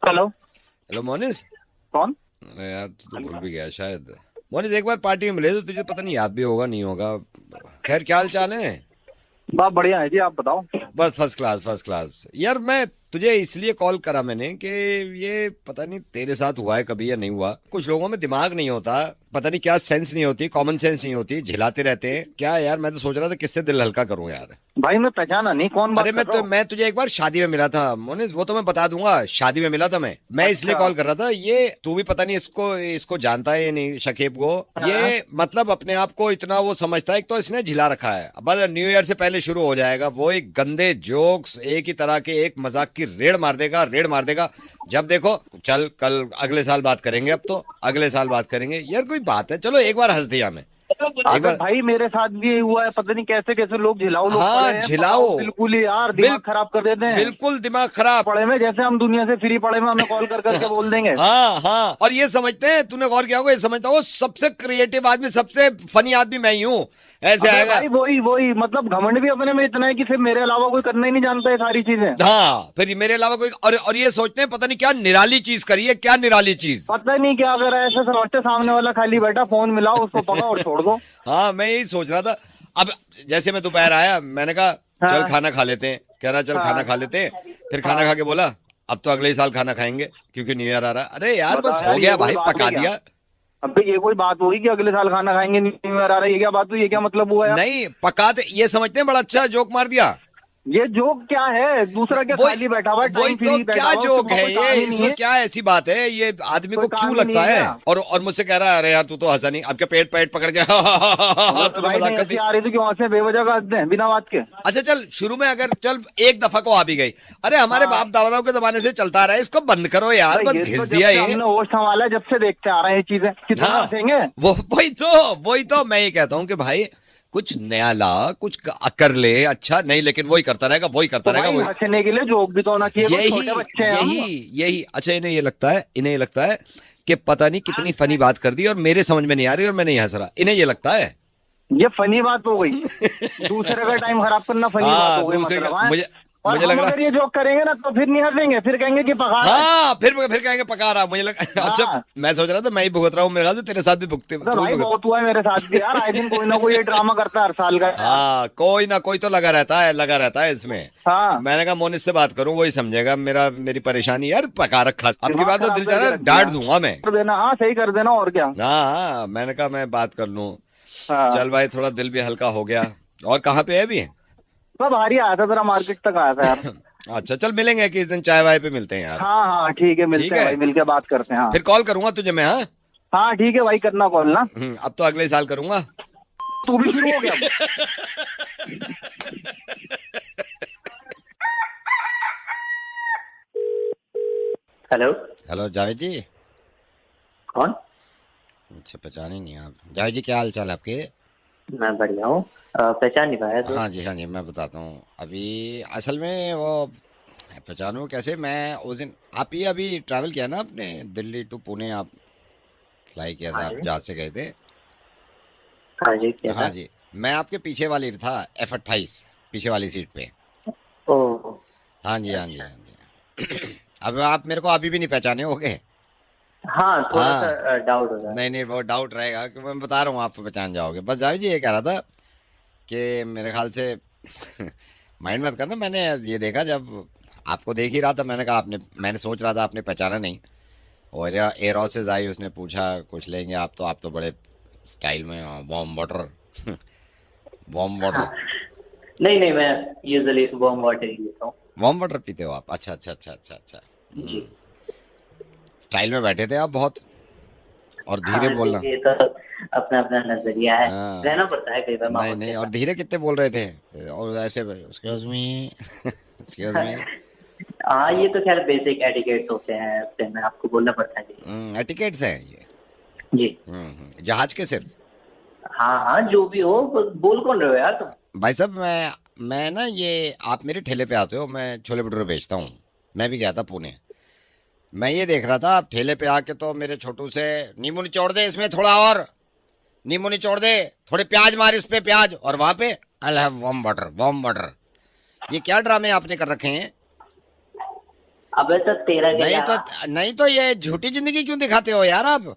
Hello. Hello Monis. कौन? अरे यार तू तो भूल भी गया शायद। मोनिस एक बार पार्टी में मिले तो तुझे पता नहीं याद भी होगा नहीं होगा। खैर क्या हाल चाल है? बात बढ़िया है जी, आप बताओ। बस फर्स्ट क्लास फर्स्ट क्लास। यार मैं तुझे इसलिए कॉल करा मैंने कि ये पता नहीं तेरे साथ हुआ है कभी या नहीं हुआ। कुछ लोगों में दिमाग नहीं होता, पता नहीं क्या सेंस नहीं होती, कॉमन सेंस नहीं होती, झिलाते रहते हैं क्या यार। मैं तो सोच रहा था किससे दिल हल्का करूं यार। भाई मैं पहचाना नहीं, कौन अरे बात कर रहा हो? मैं तुझे एक बार शादी में मिला था मोनिस, वो तो मैं बता दूंगा। शादी में मिला था मैं इसलिए अच्छा। कॉल कर रहा था। ये तू भी पता नहीं इसको इसको जानता है या नहीं, शकीब को। हाँ। ये मतलब अपने आप को इतना वो समझता है। एक तो इसने झिला रखा है, बस न्यू ईयर से पहले शुरू हो जाएगा वो एक गंदे जोक्स, एक ही तरह के, एक मजाक की रेड़ मार देगा रेड़ मार देगा। जब देखो चल कल अगले साल बात करेंगे, अब तो अगले साल बात करेंगे। यार कोई बात है, चलो एक बार हंस दिया मैं, एक अबे बार। भाई मेरे साथ भी यही हुआ है, पता नहीं कैसे कैसे लोग झिलाओ लोग हाँ पड़े हैं, झिलाओ। पकाओ बिल्कुल ही यार, बिल दिमाग खराब कर देते हैं। बिल्कुल दिमाग खराब। पड़े में जैसे हम दुनिया से फ्री पड़े में हमें कॉल कर करके बोल देंगे। हाँ हाँ, और ये समझते हैं, तूने गौर किया होगा, ये समझता होगा सबसे क्रिएटिव आदमी, सबसे फनी आदमी मैं ही हूँ। ऐसे अबे आएगा। भाई वही वही मतलब घमंड भी अपने में इतना है कि फिर मेरे अलावा कोई करना ही नहीं जानता है सारी चीजें। हाँ फिर मेरे अलावा कोई, और ये सोचते हैं पता नहीं क्या निराली चीज करी है, क्या निराली चीज। पता नहीं क्या कर रहा है, ऐसे समझते सामने वाला खाली बैठा फोन मिलाओ उसको पकड़ो और छोड़ दो। हाँ मैं यही सोच रहा था। अब जैसे मैं दोपहर आया, मैंने कहा चल हाँ खाना खा लेते हैं, कह रहा चल खाना हाँ खा लेते हैं। फिर खाना हाँ। खा के बोला अब तो अगले ही साल खाना खाएंगे क्योंकि न्यू ईयर आ रहा है। अरे यार बता बस हो यार, ये गया कोई भाई, बात पका है क्या? दिया। अबे ये कोई बात होगी कि अगले साल खाना खाएंगे, न्यू ईयर आ रहा है, ये क्या बात हुई? ये क्या मतलब हुआ यार? नहीं पकाते, ये समझते हैं बड़ा अच्छा जोक मार दिया। ये जोक क्या है? दूसरा क्या वही खाली बैठा हुआ है, वही टाइम तो, फ्री बैठा क्या हुआ है, उसके जोक पास है कोई ये, काम ही नहीं इसमें है। क्या ऐसी बात है, ये आदमी कोई को क्यों काम ही नहीं लगता है है? क्या? और मुझसे कह रहा है अरे यार तू तो हंसा नहीं, आपके पेट पेट पकड़ के अबे तूने भाई मजाक नहीं कर ऐसी दी। आ रही थी कि वहां से बेवजह का हंसते हैं बिना बात के। अच्छा चल शुरू में अगर चल एक दफा को आ भी गई, अरे हमारे हाँ। बाप दादाओं के जमाने से चलता रहा है, इसको बंद करो यार, भाई बस ये घिस तो जब दिया से ये। हमने होश संभाला है, जब से देखते आ रहे हैं ये चीजें, कितना हाँ हंसेंगे। वो वही तो मैं ये कहता हूँ कि भाई कुछ नया ला, कुछ कर ले। अच्छा नहीं, लेकिन वही करता रहेगा, वही करता तो रहेगा, भाई वही। हंसने के लिए जोक भी तो होना चाहिए, कोई यही छोटे बच्चे हैं यही हम। यही अच्छा, इन्हें ये लगता है कि पता नहीं कितनी फनी बात कर दी और मेरे समझ में नहीं आ रही और मैं नहीं हंस रहा, इन्हें ये लगता है। ये फनी बात हो गई, दूसरे का टाइम खराब करना फनी बात हाँ हो गई दूसरे का मतलब है। मुझे और मुझे लग हम रहा। अगर ये जोक करेंगे ना तो फिर नहीं हंसेंगे, फिर कहेंगे कि पका रहा है। हाँ फिर कहेंगे पका रहा, मुझे लगा अच्छा। हाँ। मैं सोच रहा था मैं ही भुगत रहा हूँ, मेरे ख्याल से तेरे साथ भी भुगते, तो तू भी भाई भुगत। बहुत हुआ है मेरे साथ भी यार, आए दिन कोई ना कोई ये ड्रामा करता है हर साल का यार। हाँ कोई ना कोई तो लगा रहता है इसमें। हाँ। मैंने कहा मोनिस से बात करूं, वही समझेगा मेरी परेशानी। यार पका रखा, अब की दिमाग बात तो खराब दिल चाह रहा करके है रख डांट दिया। दूंगा मैं। कर देना, हाँ सही कर देना, और क्या। हाँ मैंने कहा मैं बात कर लूं। हाँ। चल भाई थोड़ा दिल भी हल्का हो गया। और कहाँ पे है अभी? मैं बाहर ही आया था, जरा मार्केट तक आया था यार। अच्छा चल मिलेंगे किस दिन, चाय वाय पे मिलते हैं यार। हाँ हाँ ठीक है, ठीक मिलते हैं है, भाई, मिलके बात करते हैं। हाँ फिर कॉल करूंगा तुझे मैं। हाँ हाँ ठीक है भाई, करना कॉल ना। अब तो अगले साल करूंगा। तू भी शुरू हो गया अब? हेलो। हेलो जावेद जी। कौन? अच्छा पहचान ही नहीं आप। जावेद जी क्या हाल चाल है आपके? मैं बढ़िया हूँ, पहचान नहीं पाया तो। हाँ जी मैं बताता हूँ। अभी असल में वो पहचानूँ कैसे, मैं उस दिन, आप ये अभी ट्रैवल किया ना आपने, दिल्ली टू पुणे आप फ्लाई किया था, हाँ आप जी। जहाज से गए थे। हाँ जी, क्या हाँ था? जी, मैं आपके पीछे वाली था, F28 पीछे वाली सीट पे। ओह। हाँ जी। अब आप मेरे को अभी भी नहीं पहचाने होगे। हाँ थोड़ा हाँ सा डाउट हो रहा है। नहीं बहुत डाउट रहेगा कि मैं बता रहा हूँ, आप पहचान जाओगे। बस जावेद जी ये कह रहा था कि मेरे ख्याल से माइंड मत करना, मैंने ये देखा जब आपको देख ही रहा था, मैंने सोच रहा था आपने पहचाना नहीं। और एयर हॉस्टेस आई, उसने पूछा कुछ लेंगे आप तो बड़े स्टाइल में वार्म वाटर वार्म वाटर। नहीं नहीं, मैं यूजुअली वार्म वाटर ही लेता हूँ। वार्म वाटर पीते हो आप? अच्छा। जी। स्टाइल में बैठे थे आप बहुत, और धीरे हाँ बोलना। देखिए, तो अपना अपना नजरिया है, हाँ रहना पड़ता है कई बार नहीं माहौल के नहीं, और साथ। धीरे कितने बोल रहे थे, और ऐसे एक्सक्यूज मी एक्सक्यूज मी। हाँ ये तो खैर बेसिक एटिकेट्स होते हैं, उससे में आपको बोलना पड़ता है जी। एटिकेट्स हैं ये। जी। जहाज के सिर्फ। हाँ हाँ जो भी हो, बोल कौन रहे हो यार तुम? भाई साहब मैं ना, ये आप मेरे ठेले पे आते हो, मैं छोले भटूरे बेचता हूँ। मैं भी गया था पुणे, मैं ये देख रहा था आप ठेले पे आके तो मेरे छोटू से, नींबू निचोड़ दे इसमें थोड़ा, और नींबू निचोड़ दे, थोड़े प्याज मार इस पे प्याज, और वहां पे I have warm water warm water. ये क्या ड्रामे आपने कर रखे हैं? अबे तो तेरा क्या जा रहा? नहीं तो ये झूठी जिंदगी क्यों दिखाते हो यार आप?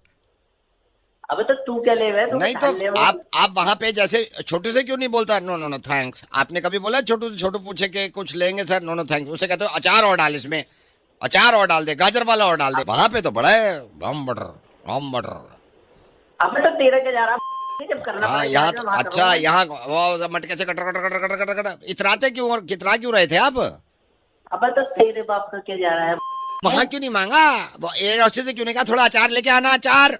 अबे तो तू क्या ले रहा है? तू नहीं खा तो ले वो। आप वहां पे जैसे छोटू से क्यों नहीं बोलता नो नो नो थैंक्स? आपने कभी बोला छोटू से? छोटू पूछे कि कुछ लेंगे सर, नो नो थैंक्स, उसे कहते हो अचार और डाल, इसमें अचार और डाल दे, गाजर वाला और डाल दे। वहां पे तो बड़ा है बम बटर बम बटर। अबे तो तेरा क्या जा रहा? जब करना हाँ पड़ेगा यहाँ जो तो वहाँ अच्छा, करूँगा। यहाँ वो मटके से कटर कटर कटर कटर कटर कटर इतराते क्यों और कितरा क्यों रहे थे आप? अबे तो तेरे बाप का क्या जा रहा है? वहां क्यों नहीं मांगा? वो एयर हॉस्टेस से क्यों नहीं कहा थोड़ा अचार लेके आना? अचार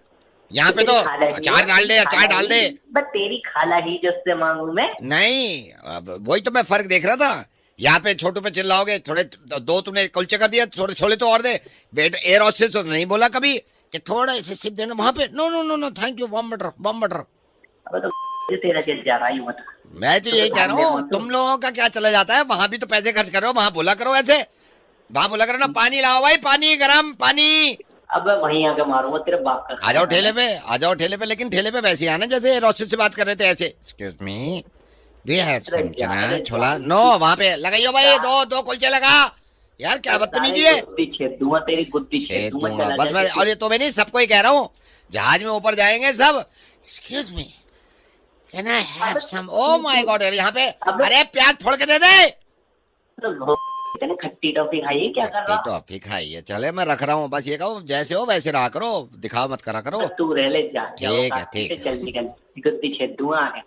यहाँ पे तो तेरी खाला ही अचार है, डाल दे, तेरी अचार खाला डाल दे। ही। बस तेरी खाला ही जिससे मांगू मैं। नहीं, अब वही तो मैं फर्क देख रहा था। यहाँ पे छोटू पे चिल्लाओगे, थोड़े दो तुमने कुलचे कर दिया, थोड़े छोले तो और दे। बेट एयर हॉस्टेस तो नहीं बोला कभी कि थोड़ा ऐसे सिप देना? वहां पे no no no no thank you bun butter bun butter. अबे तो ये तेरा क्या जा रहा है? यूं मत। मैं तो यही कह रहा हूँ, तुम लोगों का क्या चला जाता है? वहां भी तो पैसे खर्च करो, वहां बोला करो ऐसे। वहां बोला करो ना पानी लाओ भाई, पानी गरम पानी। अब वहीं आके मारूंगा तेरे बाप का। आ जाओ ठेले पे, आ जाओ ठेले पे, लेकिन ठेले पे वैसे ही आना जैसे रोस्टेड से बात कर रहे थे ऐसे। Excuse me, do you have some chana chhola? No, वहां पे लगाइयो भाई, दो दो कुलचे लगा। यार क्या बदतमीजी है। गुद्दी छेद दूंगा तेरी, गुद्दी छेद दूंगा। चला बस मैं, और ये तो मैं नहीं सबको ही कह रहा हूँ, जहाज में ऊपर जाएंगे सब, excuse me can I have some, oh my God यहाँ पे, अरे प्याज फोड़ के दे दे। तो इतनी खट्टी टॉफी खाई क्या कर रहा? टॉफी खाई है, चले मैं रख रहा हूँ, बस ये कहो जैसे हो वैसे रहा करो, दिखाओ मत करा करो। तू रह ले जा। ठीक है, ठीक है। चल निकल, गुद्दी छेद दूंगा आगे।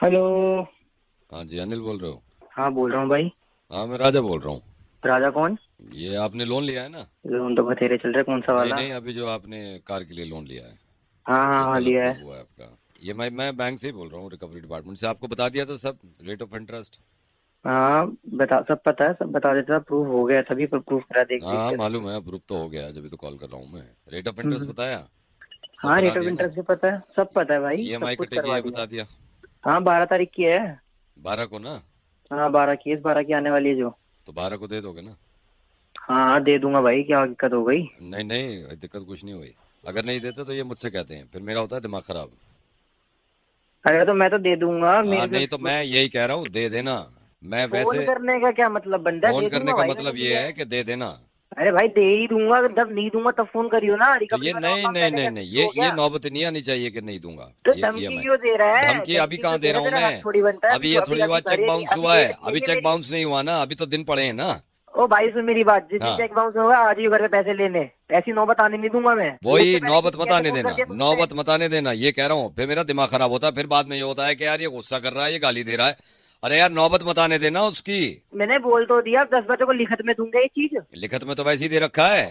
हेलो। हाँ जी, अनिल बोल रहे हो? हाँ बोल रहा हूँ भाई। हाँ मैं राजा बोल रहा हूँ। राजा कौन? ये आपने लोन लिया है ना? लोन तो बतेरे चल रहा है, कौन सा वाला? नहीं, अभी जो आपने कार के लिए लोन लिया है। हाँ हाँ हाँ लिया है। हुआ है आपका। ये मैं बैंक से ही बोल रहा हूँ, रिकवरी डिपार्टमेंट से। आपको बता दिया था सब, रेट ऑफ इंटरेस्ट? हाँ बता, सब पता है, सब बता देता। प्रूफ हो गया तभी पर प्रूफ करा देख हाँ देख के। मालूम है, अप्रूव तो हो गया, जब तो कॉल कर रहा हूँ मैं। रेट ऑफ इंटरेस्ट बताया? सब हाँ बता रेट ऑफ दिया ना? इंटरेस्ट भी पता है, सब पता है भाई। ईएमआई सब कुछ कटेगी करवा ये दिया। बता दिया? हाँ 12 तारीख की है। 12 को ना? हाँ 12 की, इस 12 की आने वाली है जो। तो 12 को दे दोगे ना? हाँ हाँ दे दूंगा भाई, क्या दिक्कत हो गई? नहीं नहीं, दिक्कत कुछ नहीं हुई। अगर नहीं देते तो ये मुझसे कहते हैं, फिर मेरा होता है दिमाग खराब। अरे तो मैं तो दे दूंगा। हाँ मेरे नहीं तो मैं यही कह रहा हूँ, दे देना। मैं फोन वैसे करने का क्या मतलब बनता है? फोन दे करने दूंगा का भाई, मतलब मैं ये तो। है कि दे देना। अरे भाई दे ही दूंगा, जब नहीं दूंगा तब फोन करियो ना। तो रिकवरी ये वाला नहीं काम नहीं पहले नहीं कर नहीं, दो ये क्या? नौबत नहीं आनी चाहिए कि नहीं दूंगा। तो ये धमकी EMI क्यों दे रहा है? धमकी अभी कहाँ तो दे रहा हूँ तेरा मैं? हक थोड़ी बनता है। अभी ये तो थोड़ी हुआ चेक बाउंस हुआ है, अभी चेक बाउंस नहीं हुआ ना, अभी तो दिन पड़े हैं ना। ओ भाई सुन मेरी बात, जिस दिन हाँ। चेक बाउंस होगा आज ही घर पे पैसे लेने। ऐसी नौबत आने नहीं दूंगा मैं। वही उससे पहले नौबत कैसे मत आने फोन देना, करके पूछते हैं? नौबत मत आने देना, ये कह रहा हूँ। फिर मेरा दिमाग खराब होता है, फिर बाद में ये होता है कि यार ये गुस्सा कर रहा है, ये गाली दे रहा है। अरे यार नौबत मत आने देना उसकी। मैंने बोल तो दिया 10 बच्चों को लिखत में दूंगा ये चीज। लिखत में तो वैसे ही दे रखा है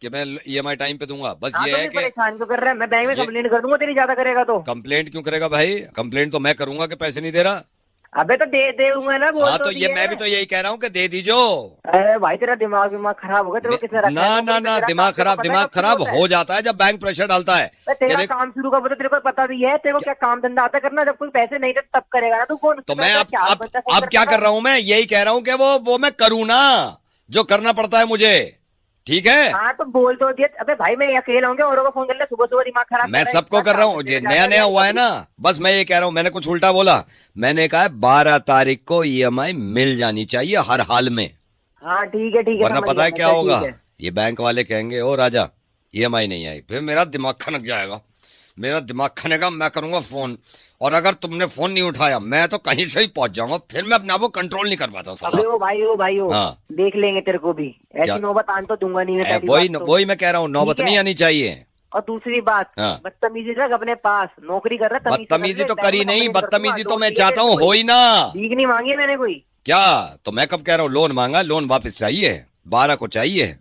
कि मैं EMI टाइम पे दूंगा। बस हाँ ये तो है फिर कि परेशान क्यों कर रहा है? मैं बैंक में ये- कंप्लेंट कर दूंगा तेरी, ज्यादा करेगा तो। कंप्लेंट क्यों करेगा भाई? कंप्लेंट तो मैं करूंगा कि पैसे नहीं दे रहा। अबे तो दे दूंगा ना, बोल हाँ तो ये दिया मैं है। भी तो यही कह रहा हूँ कि दे दीजो। अरे भाई तेरा दिमाग खराब हो गया। तेरे को किसने रखा ना है? ना ना, तेरा दिमाग काम तेरे को दिमाग पता है खराब कब शुरू हो जाता है जब बैंक प्रेशर डालता है। होता है? कि तेरा देख, काम शुरू कब होता है तेरे को पता भी है? तेरे को क्या काम धंधा आता करना? जब कोई पैसे नहीं देता तब करेगा ना तू फोन। तो मैं अब क्या कर रहा हूँ? मैं यही कह रहा हूँ कि वो मैं करूँ ना, जो करना पड़ता है मुझे। ठीक है, हाँ तो बोल तो दिया। अबे भाई मैं अकेला होंगे, औरों को फोन कर ले सुबह सुबह, दिमाग खराब मैं कर रहा है। सबको कर रहा हूँ, ये नया नया हुआ है ना। बस मैं ये कह रहा हूँ, मैंने कुछ उल्टा बोला? मैंने कहा 12 तारीख को EMI मिल जानी चाहिए हर हाल में। हाँ ठीक है वरना समझ पता है गया, क्या अच्छा, होगा? ठीक है। ये बैंक वाले कहेंगे ओ राजा EMI नहीं आई, फिर मेरा दिमाग खनक जाएगा। मेरा दिमाग खनेगा, मैं करूंगा फोन, और अगर तुमने फोन नहीं उठाया मैं तो कहीं से ही पहुंच जाऊंगा। फिर मैं अपने आप को कंट्रोल नहीं कर पाता साला। अबे ओ भाई हाँ। देख लेंगे तेरे को भी। क्या? ऐसी नौबत आने तो दूंगा नहीं मैं, पहली बात तो। वही मैं कह रहा हूँ, नौबत ठीक है। नहीं आनी चाहिए। और दूसरी बात, हाँ। बदतमीजी रख अपने पास। नोकरी कर रहा है, बदतमीजी तो करी नहीं, बदतमीजी तो मैं चाहता हूँ हो ही ना। भीख नहीं मांगी मैंने कोई। क्या? तो मैं कब कह रहा हूँ लोन मांगा? लोन वापस चाहिए, 12 को चाहिए।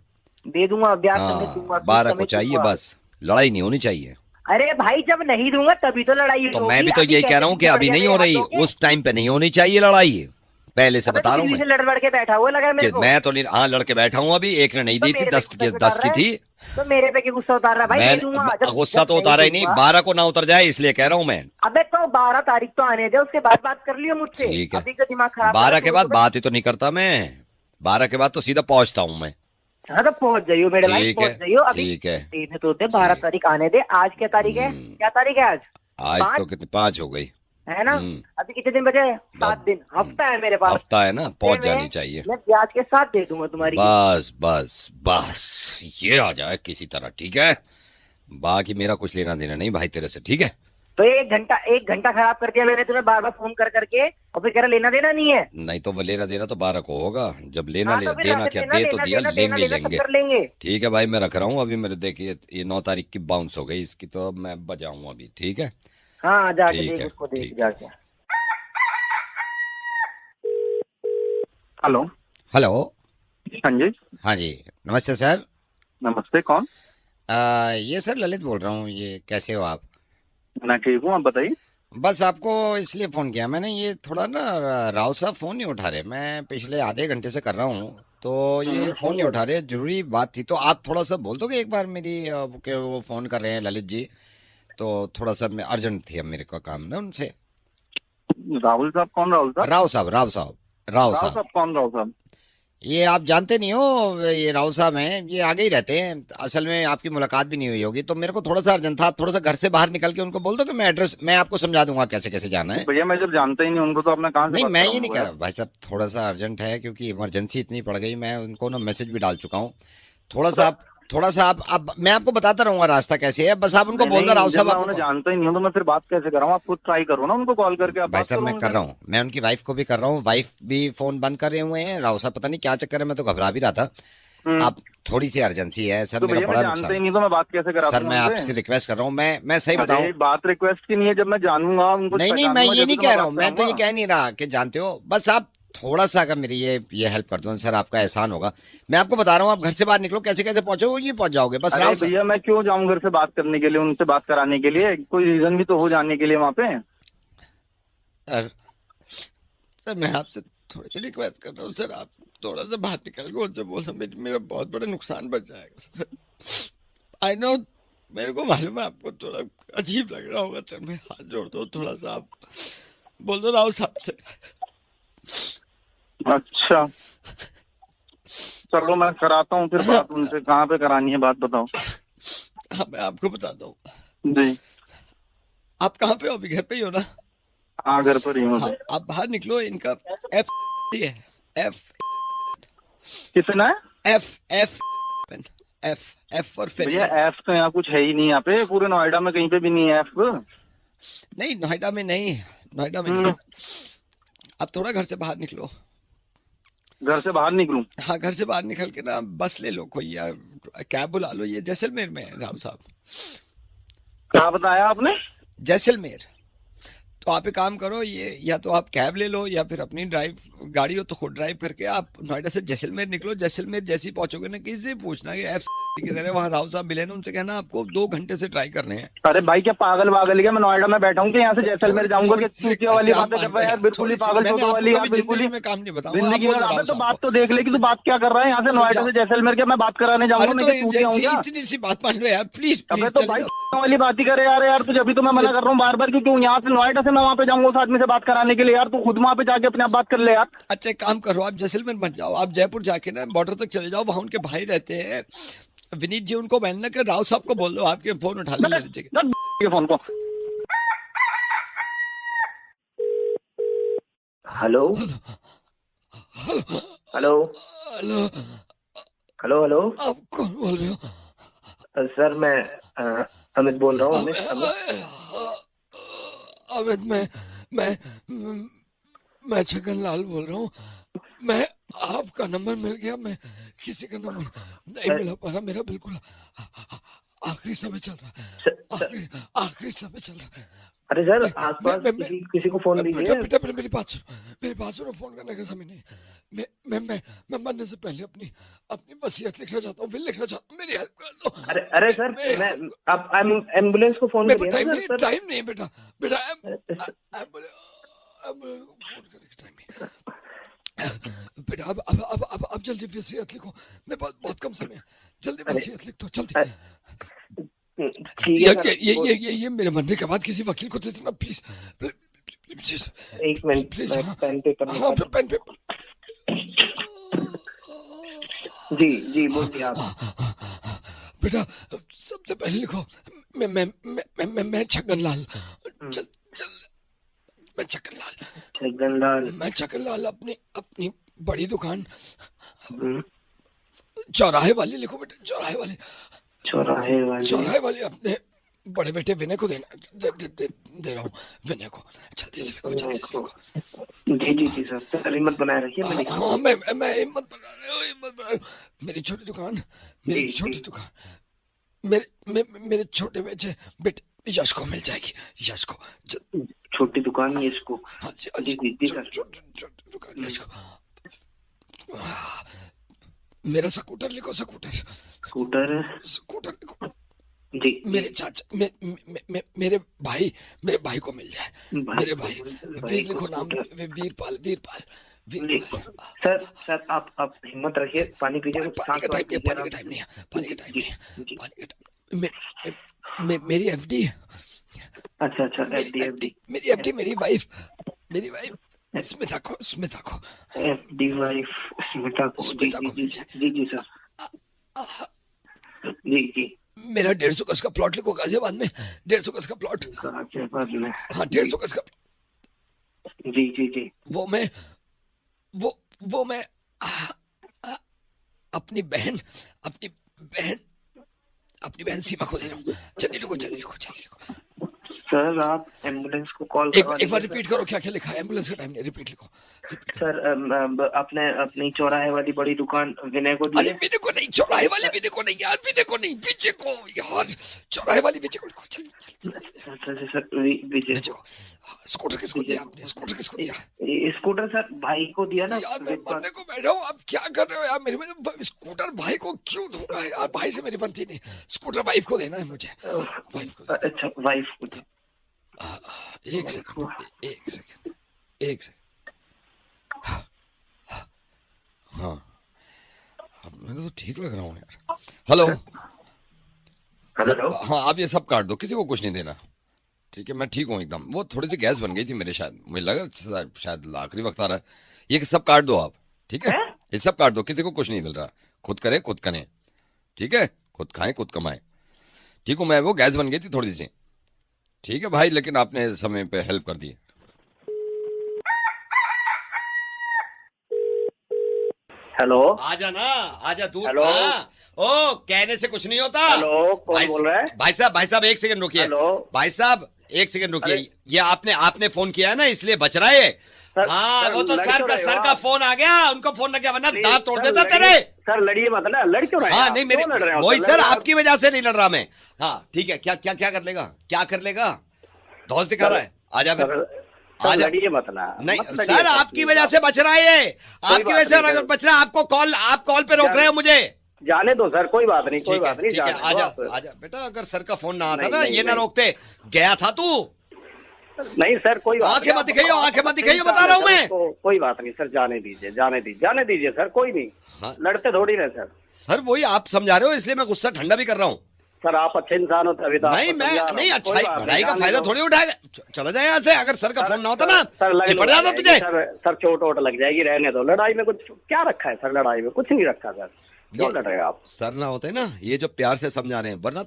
दे दूंगा, ब्याज हाँ, समेत दूंगा, 12 समेत को चाहिए, दूंगा। बस लड़ाई नहीं होनी चाहिए। अरे भाई जब नहीं दूंगा तभी तो लड़ाई तो होगी। मैं भी तो अभी यही कह रहा हूँ कि अभी नहीं हो रही, उस टाइम पे नहीं होनी चाहिए लड़ाई। पहले से बता रहा हूँ मैं। लड़ के बैठा हुआ लगा मेरे को। मैं तो नहीं, हाँ लड़के बैठा हूँ। अभी एक ने नहीं तो दी थी, 10 की थी। तो मेरे पे क्यों गुस्सा उतार रहा है भाई? दे दूंगा। मैं गुस्सा तो उतारा ही नहीं, 12 को ना उतर जाए इसलिए कह रहा हूँ मैं। अबे तो 12 तारीख तो आने दे, उसके बाद बात कर लियो मुझसे। ठीक है, अभी का दिमाग खराब 12 के बाद बात ही तो नहीं करता मैं। 12 के बाद तो सीधा पहुंचता हूँ मैं। हाँ तो पहुंच जाइयो मेरे भाई, ठीक पहुंच है, जाइयो अभी। ठीक है। तो 12 तारीख आने दे। आज क्या तारीख है? क्या तारीख है आज? आज तो कितनी 5 हो गई। है ना। हम्म। अभी कितने दिन बचे हैं? 7 दिन, हफ्ता है मेरे पास। हफ्ता है ना, पहुंच हफ्ते में जानी चाहिए। मैं ब्याज के साथ दे दूंगा तुम्हारी किस्त। बस बस बस, ये आ जाए किसी तरह, ठीक है। बाकी मेरा कुछ लेना देना नहीं भाई तेरे से, ठीक है। तो 1 घंटा खराब कर दिया मैंने तुम्हें बार बार फोन कर करके, और फिर कह रहा लेना देना नहीं है। नहीं तो वो लेना देना तो 12 को होगा, जब हाँ तो फिर देना फिर क्या, लेना दे तो लेना दिया, लेना लेना लेंगे लेना सब लेंगे। कर लेंगे। ठीक है भाई, मैं रख रहा हूँ अभी, मेरे देखिए ये 9 तारीख की बाउंस हो गई इसकी, तो अब मैं बजाऊँ अभी, ठीक है। हाँ जाके ठीक देख, है उसको देख ठीक है। जाके। हेलो। हेलो। हाँ जी। हाँ जी, नमस्ते सर। नमस्ते, कौन? ये सर ललित बोल रहा हूँ, ये कैसे हो आप? मैं ठीक हूँ, आप बताइए। बस आपको इसलिए फ़ोन किया मैंने, ये थोड़ा ना राव साहब फ़ोन नहीं उठा रहे, मैं पिछले आधे घंटे से कर रहा हूँ, तो ये फ़ोन नहीं उठा रहे। जरूरी बात थी, तो आप थोड़ा सा बोल दोगे एक बार मेरी कि वो फ़ोन कर रहे हैं ललित जी, तो थोड़ा सा मैं अर्जेंट थी अब मेरे को काम ना उनसे। राहुल साहब? कौन राहुल साहब? राव साहब, राव साहब, राव राहुल साहब। साहब कौन? राहुल साहब? ये आप जानते नहीं हो, ये राव साहब हैं, ये आगे ही रहते हैं, असल में आपकी मुलाकात भी नहीं हुई होगी, तो मेरे को थोड़ा सा अर्जेंट था, आप थोड़ा सा घर से बाहर निकल के उनको बोल दो कि मैं एड्रेस, मैं आपको समझा दूंगा कैसे कैसे जाना है। भैया मैं जब जानता ही नहीं उनको, तो अब मैं कहाँ से नहीं बात मैं ये कराऊंगा नहीं कह यार? रहा भाई साहब, थोड़ा सा अर्जेंट है क्योंकि इमरजेंसी इतनी पड़ गई, मैं उनको ना मैसेज भी डाल चुका हूँ। थोड़ा सा आप, थोड़ा सा आप, अब मैं आपको बताता रहूंगा रास्ता कैसे है, बस आप उनको नहीं बोल दो नहीं, राव जब साहब मैं आपको उन्हें कॉल। जानता ही नहीं हूँ तो मैं फिर बात कैसे कराऊँ? आप खुद ट्राई करो ना उनको कॉल करके, आप भाई बात साहब करो मैं कर उनसे। रहा हूँ, मैं उनकी वाइफ को भी कर रहा हूँ, वाइफ भी फोन बंद कर रहे हुए हैं, राव साहब पता नहीं क्या चक्कर है, मैं तो घबरा भी रहा था। हम्म। आप, थोड़ी सी अर्जेंसी है सर, तो मेरा भैया मैं बड़ा जानता ही नुकसान। नहीं, तो मैं बात कैसे करा सर दूंगा मैं उनसे? आपसे रिक्वेस्ट कर रहा हूँ, मैं सही अरे बताऊं। बात रिक्वेस्ट की नहीं है, जब मैं जानूंगा उनको नहीं नहीं, मैं पहचानूंगा ये जब भी नहीं तो कह मैं रहा बात हूँ, मैं तो ये कराऊंगा। कह नहीं रहा कि जानते हो, बस आप थोड़ा सा अगर मेरी ये हेल्प कर दो सर, आपका एहसान होगा। मैं आपको बता रहा हूँ, आप घर से बाहर निकलो, कैसे कैसे पहुंचो, वो ये पहुंच जाओगे, बस अरे राव साहब। भैया मैं क्यों जाऊँ घर से बात करने के लिए, उनसे बात कराने के लिए? कोई रीजन भी तो हो जाने के लिए वहाँ पे। सर, सर मैं आपसे थोड़ी सी रिक्वेस्ट कर रहा हूँ सर, आप थोड़ा सा बाहर निकल के उनसे बोलना, मेरा बहुत बड़ा नुकसान बच जाएगा सर। आई नो, मेरे को मालूम है आपको थोड़ा अजीब लग रहा होगा सर, मैं हाथ जोड़ दो थोड़ा सा, आप बोल दो राव साहब से। अच्छा चलो, मैं कराता हूँ फिर बात उनसे। कहाँ पे करानी है बात, बताओ। हाँ मैं आपको बताता हूँ, जी। आप कहाँ पे हो अभी, घर पे ही हो ना? हाँ घर पर ही हूँ हाँ अभी। आप बाहर निकलो, इनका एफ है, एफ, कितना है? एफ एफ एफ, एफ और भैया फिर। एफ तो यहाँ कुछ है ही नहीं, यहाँ पे पूरे नोएडा में कहीं पे भी नहीं है एफ। नहीं नोएडा में नहीं, नोएडा में नहीं, हम्म। आप थोड़ा घर से बाहर निकलो। घर से बाहर निकलूं? हाँ घर से बाहर निकल के ना बस ले लो कोई, या कैब बुला लो, ये जैसलमेर में है राव साहब, क्या बताया आपने? जैसलमेर। तो आप एक काम करो, ये या तो आप कैब ले लो, या फिर अपनी ड्राइव गाड़ी हो तो खुद ड्राइव करके आप नोएडा से जैसलमेर निकलो। जैसलमेर जैसे ही पहुंचोगे ना, किसी से पूछना कि एफ की तरह वहाँ राव साहब मिले ना, उनसे कहना आपको 2 घंटे से ट्राई करने हैं। अरे भाई क्या पागल वागल क्या? मैं नोएडा में बैठा हूँ कि यहाँ से सर जैसलमेर थोड़ी जाऊंगा? थोड़ी कि सी चूतिया रिक्वेस्ट वाली है, आप बातें कर मान रहा है रहे यार, हैं, बिल्कुल ही थोड़ी सी, पागल मैंने चोदो आपको वाली यार, कभी बिल्कुल जिंदगी ही में काम नहीं बताऊंगा, आप जिंदगी में। बोल दो अबे राव तो साहब बात को। तो देख ले कि तू बात क्या कर रहा है। यहाँ से सर नोएडा जाओ, से जैसलमेर क्या मैं बात कराने जाऊंगा? अरे मैं तो क्या चूतिया हूँ क्या? इतनी सी बात मान लो यार, प्लीज अबे प्लीज तो चले भाई जाओ। वाली बात ही करे यार तुझे, अभी तो मैं मना कर रहा हूँ बार बार, क्योंकि यहाँ से नोएडा से मैं वहाँ पे जाऊंगा उस आदमी से बात कराने के लिए। यार तू खुद वहाँ पे जाके अपने आप बात कर ले यार। अच्छा एक काम करो, आप जैसलमेर मत जाओ, आप जयपुर जाके ना बॉर्डर तक चले जाओ, वहां उनके भाई रहते हैं विनीत जी, उनको मैंने कि राव साहब को बोल दो आपके फोन उठा ले लीजिएगा। ये फोन को। Hello hello hello, hello hello. आप कौन बोल रहे हो? सर मैं अमित बोल रहा हूँ, अमित अमित। अमित, मैं मैं छगन लाल बोल रहा हूँ, मैं आपका नंबर मिल गया, मैं किसी का नंबर नहीं मिला पा रहा, मेरा बिल्कुल आखिरी समय चल रहा है, आखिरी समय चल रहा है। अरे सर मैं- आसपास मैं- मैं- किसी को फोन बेटा दीजिए। बेटा मेरी बात सुनो, मेरी बात सुनो, फोन करने का समय नहीं। मैं मरने से पहले अपनी अपनी वसीयत लिखना चाहता हूँ, विल लिखना चाहता हूँ, मेरी हेल्प कर दो। अरे अरे सर मैं आप एम्बुलेंस को फोन मेरे करिए पास ना सर। टाइम नहीं है बेटा, बेटा फोन करने का टाइम नहीं बेटा। अब जल्दी वसीयत लिखो, मेरे पास बहुत कम समय है, जल्दी वसीयत लिख दो जल्दी। ठीक है सर। ये मेरे मरने के बाद किसी वकील को दे देना प्लीज, प्लीज। एक मिनट, प्लीज, मैं पेन पेपर हाँ निकाल। Pen paper. जी जी बोलिए आप। बेटा सबसे पहले लिखो, मैं छगन लाल, चल चल मैं छगनलाल, छगनलाल। मैं छगनलाल, अपनी अपनी बड़ी दुकान हम्म, चौराहे वाली लिखो बेटा, चौराहे वाली, चौराहे वाली। चौराहे वाली अपने बड़े बेटे विनय को देना, दे रहा हूँ विनय को। जल्दी से लिखो, जल्दी से लिखो। जी जी जी सर, सर हिम्मत बनाए रखिए, मैं लिखा हाँ, मैं हिम्मत बना रहा हूँ, हिम्मत बना रहा हूँ। मेरी छोटी दुकान, मेरी जी, छोटी जी। दुकान, मेरे छोटे बेटे बेटे यश को मिल जाएगी, यश को। छोटी दुकान ये इसको। हाँ जी, हाँ जी जी, जी जी सर। छोटी दुकान यश को। मेरा स्कूटर लिखो, स्कूटर, स्कूटर। स्कूटर लिखो। जी। मेरे चाचा, मेरे भाई को मिल जाए, मेरे भाई, वीर लिखो नाम, वीरपाल, वीरपाल, वीरपाल। सर सर आप हिम्मत रखिए, पानी पीजिए, पानी का टाइम नहीं है, पानी का टाइम नहीं है, पानी का टाइम नहीं है, पानी का टाइम। मेरी एफडी, अच्छा अच्छा, एफडी। मेरी एफडी, मेरी वाइफ स्मिता को, स्मिता को, एफडी वाइफ स्मिता को। स्मिता को मिल जाए। जी जी सर। जी जी। मेरा 150 गज का प्लॉट लिखो गाजियाबाद में, 150 गज का प्लॉट। गाजियाबाद में। हाँ, 150 गज का। जी जी जी। वो मैं अपनी बहन सीमा को दे रहा हूँ। चलिए लिखो। सर आप एम्बुलेंस को कॉल एक बार रिपीट करो, क्या क्या लिखा है? एम्बुलेंस का टाइम नहीं, रिपीट लिखो, रिपीट करो। सर आपने अपनी चौराहे वाली बड़ी दुकान विनय को दी अरे है? विनय को नहीं, चौराहे वाले विनय को नहीं यार, विनय को नहीं, विजय को यार, चौराहे वाली विजय को लिखो। सर विजय को। स्कूटर किसको दिया आपने? स्कूटर किसको दिया? स्कूटर सर भाई को दिया ना यार। मैं मरने को बैठा हूँ, आप क्या कर रहे हो यार? मेरे स्कूटर भाई को क्यों दूंगा यार? भाई से मेरी बनती नहीं, स्कूटर वाइफ को देना है मुझे, वाइफ को। अच्छा, वाइफ को। एक सेकंड। हाँ, अब मैं तो ठीक लग रहा हूँ यार। हेलो। हाँ, आप ये सब काट दो, किसी को कुछ नहीं देना, ठीक है? मैं ठीक हूँ एकदम। वो थोड़ी सी गैस बन गई थी मेरे, शायद मुझे लगा शायद आखिरी वक्त आ रहा है। ये सब काट दो आप, ठीक है? ये सब काट दो, किसी को कुछ नहीं मिल रहा। खुद करे, खुद करें, ठीक है? खुद खाएं, खुद कमाएं, ठीक हूँ मैं। वो गैस बन गई थी थोड़ी सी, ठीक है भाई, लेकिन आपने समय पे हेल्प कर दी। हेलो, आजा ना, आजा दूर। हेलो। ओ, कहने से कुछ नहीं होता। हेलो, कौन बोल रहा है? भाई साहब एक सेकंड रुकिए। हेलो। भाई साहब एक सेकंड रुकिए। ये आपने फोन किया है ना, इसलिए बच रहा है। हाँ, वो तो सर का फोन आ गया, उनको फोन लग गया, वरना दांत तोड़ देता तेरे। सर लड़िए मत ना, लड़ क्यों रहे हैं? हाँ नहीं, मेरे वही सर, आपकी वजह से नहीं लड़ रहा मैं। हाँ ठीक है, क्या कर लेगा, क्या कर लेगा? धौस दिखा रहा है, आजा फिर, आजा। लड़िए मत ना। नहीं सर, आपकी वजह से बच रहा है ये, आपकी वजह से अगर बच रहा है। आप कॉल पे रोक रहे हो मुझे। जाने दो सर, कोई बात नहीं, कोई बात नहीं। ठीक है, आजा बेटा। अगर सर का फोन ना आता ना, ये ना रोकते, गया था तू। नहीं सर, कोई बात आंखें मत दिखाइए, बता रहा हूँ मैं। कोई बात नहीं सर, जाने दीजिए सर, कोई नहीं। हाँ। लड़ते थोड़ी ना सर। सर वही आप समझा रहे हो, इसलिए मैं गुस्सा ठंडा भी कर रहा हूँ। सर आप अच्छे इंसान हो तभी तो। नहीं मैं अच्छाई भलाई का फायदा थोड़ी उठाएगा। चला जाए यहाँ से। अगर सर का फोन ना होता ना, चिपट जाता तुझे। सर चोट वोट लग जाएगी, रहने दो। लड़ाई में कुछ क्या रखा है सर? लड़ाई में कुछ नहीं रखा सर, क्यों लड़ रहे हो आप? सर ना होते ना, ये जो प्यार से समझा रहे हैं, वरना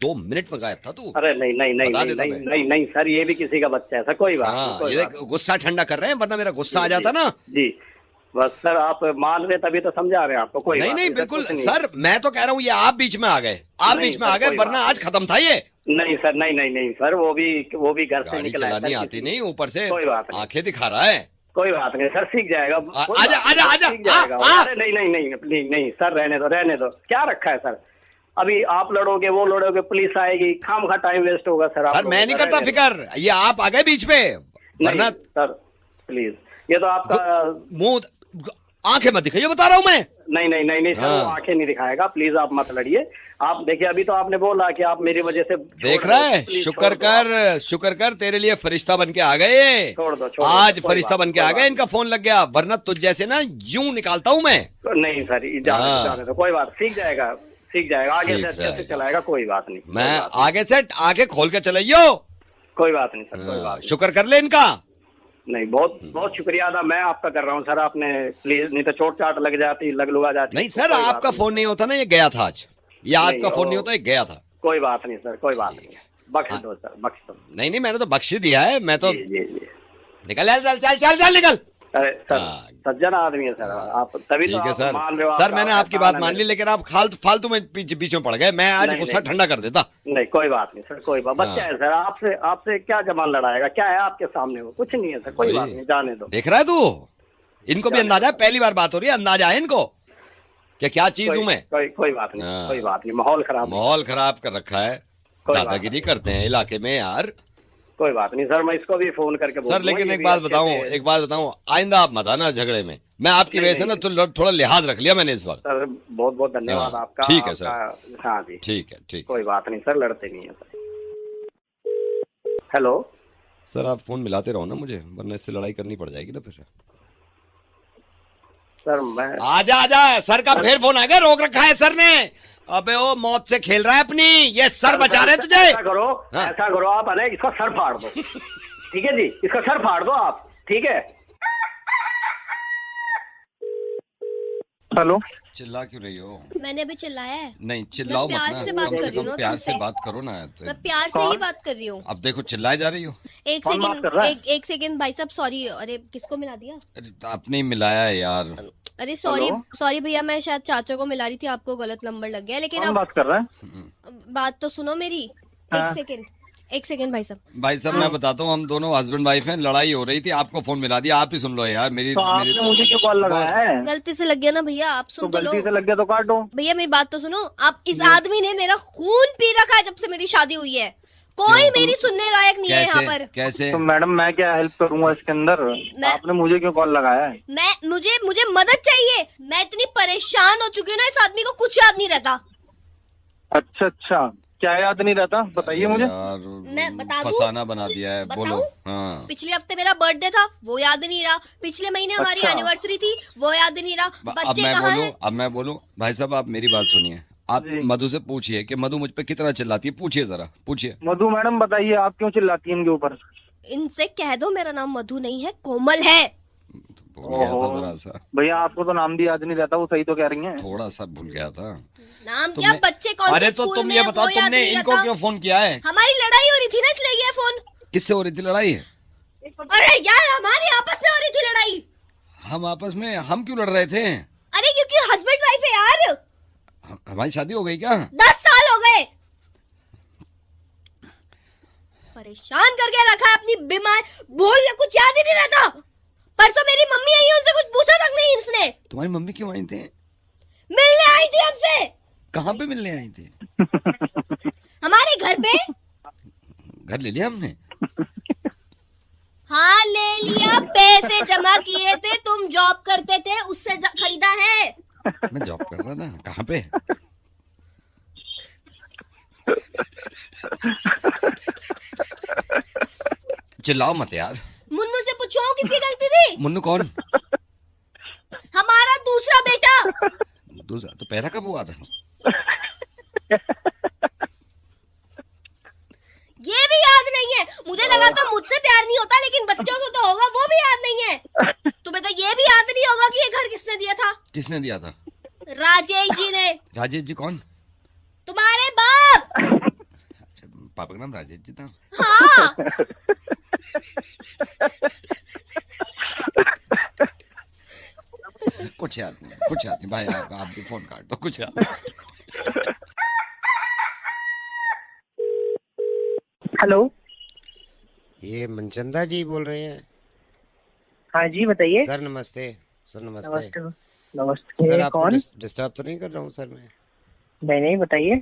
2 मिनट में गायब था तू। अरे नहीं सर, ये भी किसी का बच्चा है सर, कोई बात नहीं। ये गुस्सा ठंडा कर रहे हैं, वरना मेरा गुस्सा आ जाता ना। जी बस सर, आप मान रहे तभी तो समझा रहे हैं आपको। कोई नहीं बिल्कुल सर, मैं तो कह रहा हूँ ये आप बीच में आ गए, वरना आज खत्म था ये। नहीं सर, नहीं सर, वो भी घर से निकला है। चलानी आती नहीं, ऊपर से कोई बात नहीं, आंखें दिखा रहा है। कोई बात नहीं सर, सीख जाएगा। आजा। अरे नहीं सर, रहने दो। क्या रखा है सर? अभी आप लड़ोगे, वो लड़ोगे, पुलिस आएगी, खामखा टाइम वेस्ट होगा सर। सर मैं नहीं करता फिक्र, ये आप आ गए बीच में, वरना। सर प्लीज, ये तो आपका मुंह, आंखें मत दिखाइए, बता रहा हूँ मैं। नहीं सर, वो आंखें नहीं दिखाएगा। प्लीज आप मत लड़िए। आप देखिए, अभी तो आपने बोला कि आप मेरी वजह से देख रहा है। शुक्र कर तेरे लिए फरिश्ता बन के आ गए। छोड़ दो, आज फरिश्ता बन के आ गए, इनका फोन लग गया, वरना तुझ जैसे ना यूं निकालता हूँ मैं। नहीं सर, जाने दो, कोई बात, सीख जाएगा आगे से अच्छे से चलाएगा। कोई बात नहीं, मैं आगे से आगे खोल के चलाइयो। कोई बात नहीं सर, कोई बात। शुक्र कर ले इनका। नहीं, बहुत शुक्रिया अदा मैं आपका कर रहा हूँ सर। आपने प्लीज, नहीं तो चोट चाट लग जाती, लुगा जाती। नहीं सर, आपका फोन नहीं होता ना, ये गया था आज। ये आपका फोन नहीं होता, ये गया था। कोई बात नहीं सर, कोई बात नहीं, बख्श दो सर, बख्श दो। नहीं मैंने तो बख्श दिया है, मैं तो। जी निकल चल चल चल चल चल निकल। अरे सर हाँ। सज्जन आदमी है सर आप, तभी तो ठीक है आप सर। मान रहे हो। सर आपका मैंने आपकी एहसान बात है मान ली, मेरे- लेकिन आप फालतू में पीछे में पड़ गए। मैं आज नहीं, गुस्सा नहीं। ठंडा कर देता। नहीं कोई बात नहीं सर, कोई बात, बच्चा है सर, आपसे आपसे क्या जमान लड़ाएगा, क्या है आपके सामने, वो कुछ नहीं है सर, कोई वही। बात नहीं, जाने दो। देख रहा है तू, इनको भी अंदाजा है, पहली बार बात हो रही है, अंदाजा है इनको कि क्या चीज हूं मैं। कोई बात नहीं, हाँ। कोई बात नहीं, माहौल खराब, माहौल खराब कर रखा है, कोई बात दादागिरी करते हैं इलाके में यार। कोई बात नहीं सर, मैं इसको भी फोन करके सर बोलूंगा, लेकिन ये एक भी बात अच्छे बताऊं, से- एक बात बताऊं, आइंदा आप मत आना झगड़े में। मैं आपकी वजह से ना तो थोड़ा लिहाज रख लिया मैंने इस वक्त। सर बहुत बहुत धन्यवाद हाँ, आपका। ठीक है सर। आपका- हाँ जी ठीक है, ठीक। कोई बात नहीं सर, लड़ते नहीं है सर। हेलो सर आप फोन मिलाते रहो ना मुझे, वरना इससे लड़ाई करनी पड़ जाएगी ना फिर। सर मैं आजा आजा, सर का फिर फोन आ गया, रोक रखा है सर ने। अबे वो मौत से खेल रहा है अपनी, ये सर बचा रहे तुझे। ऐसा करो, हाँ। ऐसा करो आप, अरे इसका सर फाड़ दो। ठीक है जी, इसका सर फाड़ दो आप, ठीक है। हेलो, चिल्ला क्यों रही हो? मैंने अभी चिल्लाया है? नहीं चिल्लाओ मत प्यार ना, से बात कम कर से रही हूँ कम ना प्यार तुमसे। से बात करो ना। मैं प्यार से ही बात कर रही हूँ। अब देखो चिल्लाए जा रही हो। एक कौन बात कर रहा है? सेकंड, एक सेकंड भाई साहब, सॉरी। अरे किसको मिला दिया? अरे आपने ही मिलाया है यार। अरे सॉरी हेलो? सॉरी भैया, मैं शायद चाचा को मिला रही थी, आपको गलत नंबर लग गया। लेकिन कौन अब बात कर रहा है? बात तो सुनो मेरी। हाँ। एक सेकंड भाई साहब। भाई साहब मैं बताता हूँ, हम दोनों हस्बैंड वाइफ हैं, लड़ाई हो रही थी, आपको फोन मिला दिया। आप ही सुन लो यार मेरी तो आपने मुझे क्यों कॉल लगाया है? गलती से लग गया ना भैया, आप तो सुन तो लो। गलती से लग गया तो काटो। भैया मेरी बात तो सुनो। आप इस आदमी ने मेरा खून पी रखा है जब से मेरी शादी हुई है। कोई मेरी सुनने लायक नहीं है यहाँ पर। कैसे? तो मैडम मैं क्या हेल्प करूंगा इसके अंदर? आपने मुझे क्यों कॉल लगाया है? मुझे मदद चाहिए। मैं इतनी परेशान हो चुकी हूँ ना, इस आदमी को कुछ याद नहीं रहता। अच्छा अच्छा, क्या याद नहीं रहता? बताइए मुझे। यार मैं बता दूं? फसाना बना दिया है। बताऊं? बोलो। हाँ पिछले हफ्ते मेरा बर्थडे था, वो याद नहीं रहा। पिछले महीने हमारी अच्छा। एनिवर्सरी थी, वो याद नहीं रहा। अब बच्चे मैं कहाँ बोलूं, हैं? अब मैं बोलूं, भाई साहब आप मेरी बात सुनिए। आप जी। मधु से पूछिए कि मधु मुझ पे कितना चिल्लाती है, पूछिए जरा, पूछिए। मधु मैडम बताइए, आप क्यों चिल्लाती हैं इनके ऊपर? इनसे कह दो मेरा नाम मधु नहीं है, कोमल है। भूल गया था ओहो। जरा सा, भैया आपको तो नाम भी याद नहीं रहता, वो सही तो कह रही हैं। थोड़ा सा भूल गया था। नाम क्या, तुमने- बच्चे कौन अरे से तो स्कूल तुम में ये है, बताओ, वो याद तुमने नहीं इनको रहता। क्यों फोन किया है? हमारी लड़ाई हो रही थी ना, इसलिए ये फोन। किससे हो रही थी लड़ाई? अरे यार हमारी आपस में हो रही थी लड़ाई। हम आपस में, हम क्यों लड़ रहे थे? अरे क्योंकि हस्बैंड वाइफ है यार। हमारी शादी हो गई क्या? 10 साल हो गए। परेशान करके रखा है अपनी बीमार, बोल कुछ याद ही नहीं रहता। परसों मेरी मम्मी आई, उनसे कुछ पूछा तक नहीं इसने। तुम्हारी मम्मी क्यों आई थी? मिलने आई थी हमसे। कहाँ पे मिलने आई थी? हमारे घर पे। घर ले लिया हमने। हाँ ले लिया, पैसे जमा किए थे, तुम जॉब करते थे, उससे खरीदा है। मैं जॉब कर रहा था। कहाँ पे? चिल्लाओ मत यार। मुन्नू से पूछो किसकी गलती थी। मुन्नू कौन? हमारा दूसरा बेटा। दूसरा तो पहला कब हुआ था? ये भी याद नहीं है। मुझे लगा तो मुझसे प्यार नहीं होता, लेकिन बच्चों से तो होगा, वो भी याद नहीं है। तुम्हें तो ये भी याद नहीं होगा कि ये घर किसने दिया था। किसने दिया था? राजेश जी ने। राजेश जी कौन? तुम्हारे बाप। अच्छा, पापा का नाम राजेश जी था। हाँ। कुछ याद नहीं, कुछ याद नहीं भाई। आप भी फोन काट दो, कुछ याद नहीं। हेलो, ये मनचंदा जी बोल रहे हैं? हाँ जी बताइए। सर नमस्ते। सर नमस्ते। नमस्ते। नमस्ते। सर आपको कौन? डिस्टर्ब तो नहीं कर रहा हूँ सर मैं? नहीं बताइए।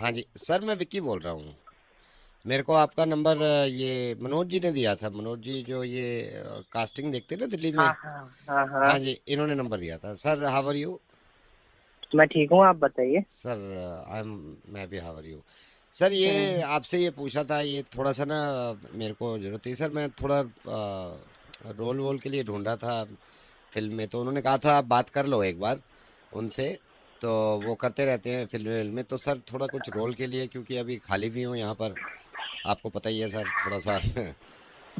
हाँ जी सर, मैं विक्की बोल रहा हूँ। मेरे को आपका नंबर ये मनोज जी ने दिया था। मनोज जी जो ये कास्टिंग देखते हैं ना दिल्ली में। हाँ हाँ हाँ हाँ, हाँ जी, इन्होंने नंबर दिया था। Sir how are you? मैं ठीक हूँ, आप बताइए। सर मैं भी हाउ आर यू? सर ये आपसे ये पूछा था, ये थोड़ा सा ना मेरे को जरूरत थी सर। मैं थोड़ा रोल वोल के लिए ढूंढ रहा था फिल्म में, तो उन्होंने कहा था आप बात कर लो एक बार उनसे, तो वो करते रहते हैं फिल्म में। तो सर थोड़ा कुछ रोल के लिए, क्योंकि अभी खाली भी हूँ यहाँ पर, आपको पता ही है सर, थोड़ा सा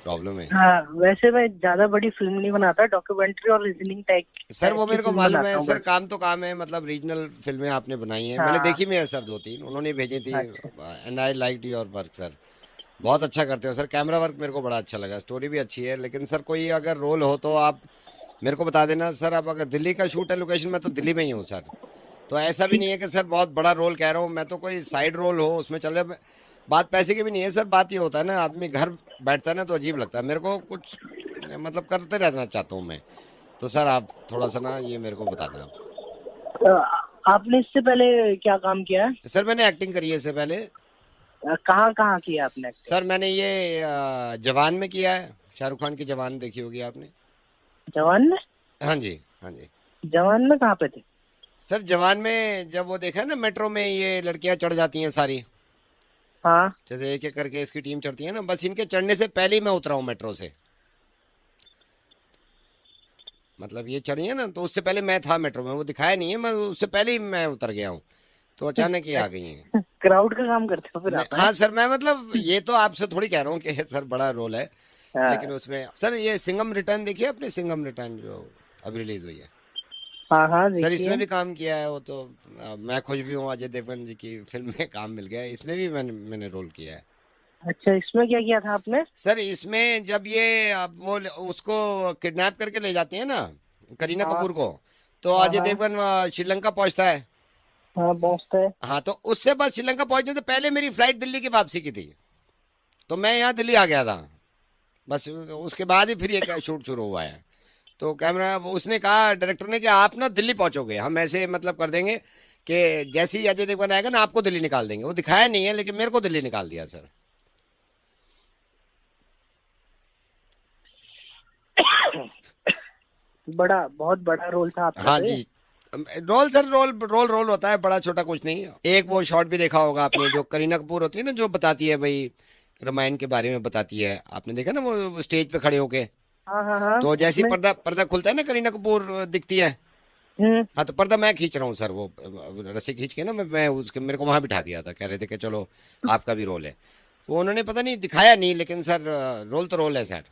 प्रॉब्लम है। हाँ वैसे मैं ज्यादा बड़ी फिल्म नहीं बनाता, डॉक्यूमेंट्री और रीजनिंग टाइप। सर वो मेरे को मालूम है सर, बस। काम तो काम है, मतलब रीजनल फिल्में आपने बनाई हैं। हाँ। मैंने देखी में है सर, 2-3 उन्होंने भेजी थी अच्छा। And I liked your work sir. बहुत अच्छा करते हो सर, कैमरा वर्क मेरे को बड़ा अच्छा लगा, स्टोरी भी अच्छी है, लेकिन सर कोई अगर रोल हो तो आप मेरे को बता देना सर। आप अगर दिल्ली का शूट है लोकेशन में तो दिल्ली में ही हूँ सर, तो ऐसा भी नहीं है कि सर बहुत बड़ा रोल कह रहा हूँ मैं, तो कोई साइड रोल हो उसमें चले। बात पैसे की भी नहीं है सर, बात ये होता है ना आदमी घर बैठता है ना तो अजीब लगता है मेरे को, कुछ मतलब करते रहना चाहता हूँ मैं, तो सर आप थोड़ा सा ना ये मेरे को बताना आप। आपने इससे पहले क्या काम किया है? सर मैंने एक्टिंग करी है इससे पहले। कहाँ कहाँ किया आपने? सर मैंने ये जवान में किया है, शाहरुख खान की जवान देखी होगी आपने। जवान में? हाँ जी हाँ जी। जवान में कहाँ पे थे? सर जवान में जब वो देखा ना मेट्रो में ये लड़कियां चढ़ जाती हैं सारी, हाँ जैसे एक एक करके इसकी टीम चढ़ती है ना, बस इनके चढ़ने से पहले ही मैं उतरा हूँ मेट्रो से। मतलब ये चढ़ी है ना तो उससे पहले मैं था मेट्रो में, वो दिखाया नहीं है, मैं उससे पहले ही मैं उतर गया हूँ, तो अचानक ये आ गई हैं। क्राउड का काम करते हो फिर आप? हाँ सर मैं मतलब ये तो आपसे थोड़ी कह रहा हूँ कि सर बड़ा रोल है, हाँ। लेकिन उसमें सर ये सिंघम रिटर्न देखिए आपने, सिंघम रिटर्न जो अभी रिलीज हुई है। हाँ हाँ सर देखिए। इसमें भी काम किया है वो तो मैं खुश भी हूँ, अजय देवगन जी की फिल्म में काम मिल गया है, इसमें भी मैंने रोल किया है। अच्छा, इसमें क्या किया था आपने? सर इसमें जब ये अब वो उसको किडनैप करके ले जाती है ना करीना हाँ। कपूर को, तो हाँ, अजय हाँ। देवगन श्रीलंका पहुंचता है। हाँ पहुँचता है। हाँ तो उससे बस श्रीलंका पहुंचने से पहले मेरी फ्लाइट दिल्ली की वापसी की थी, तो मैं यहाँ दिल्ली आ गया था, बस उसके बाद ही फिर ये शूट शुरू हुआ है। तो कैमरा उसने कहा डायरेक्टर ने कि आप ना दिल्ली पहुंचोगे, हम ऐसे मतलब कर देंगे कि जैसे ही अजय देवगन आएगा ना आपको दिल्ली निकाल देंगे। वो दिखाया नहीं है लेकिन मेरे को दिल्ली निकाल दिया सर। बहुत बड़ा रोल था आपका। हाँ तो ये? जी रोल सर रोल होता है, बड़ा छोटा कुछ नहीं। एक वो शॉट भी देखा होगा आपने जो करीना कपूर होती है ना, जो बताती है भाई रामायण के बारे में बताती है, आपने देखा ना वो स्टेज पे खड़े होके, हाँ हाँ हाँ। तो जैसे ही उसमें- पर्दा खुलता है ना करीना कपूर दिखती है, हम्म। हाँ तो पर्दा मैं खींच रहा हूँ सर, वो रस्सी खींच के ना मैं उसके मेरे को वहां बिठा दिया था, कह रहे थे कि चलो आपका भी रोल है। वो उन्होंने पता नहीं दिखाया नहीं, लेकिन सर रोल तो रोल है सर।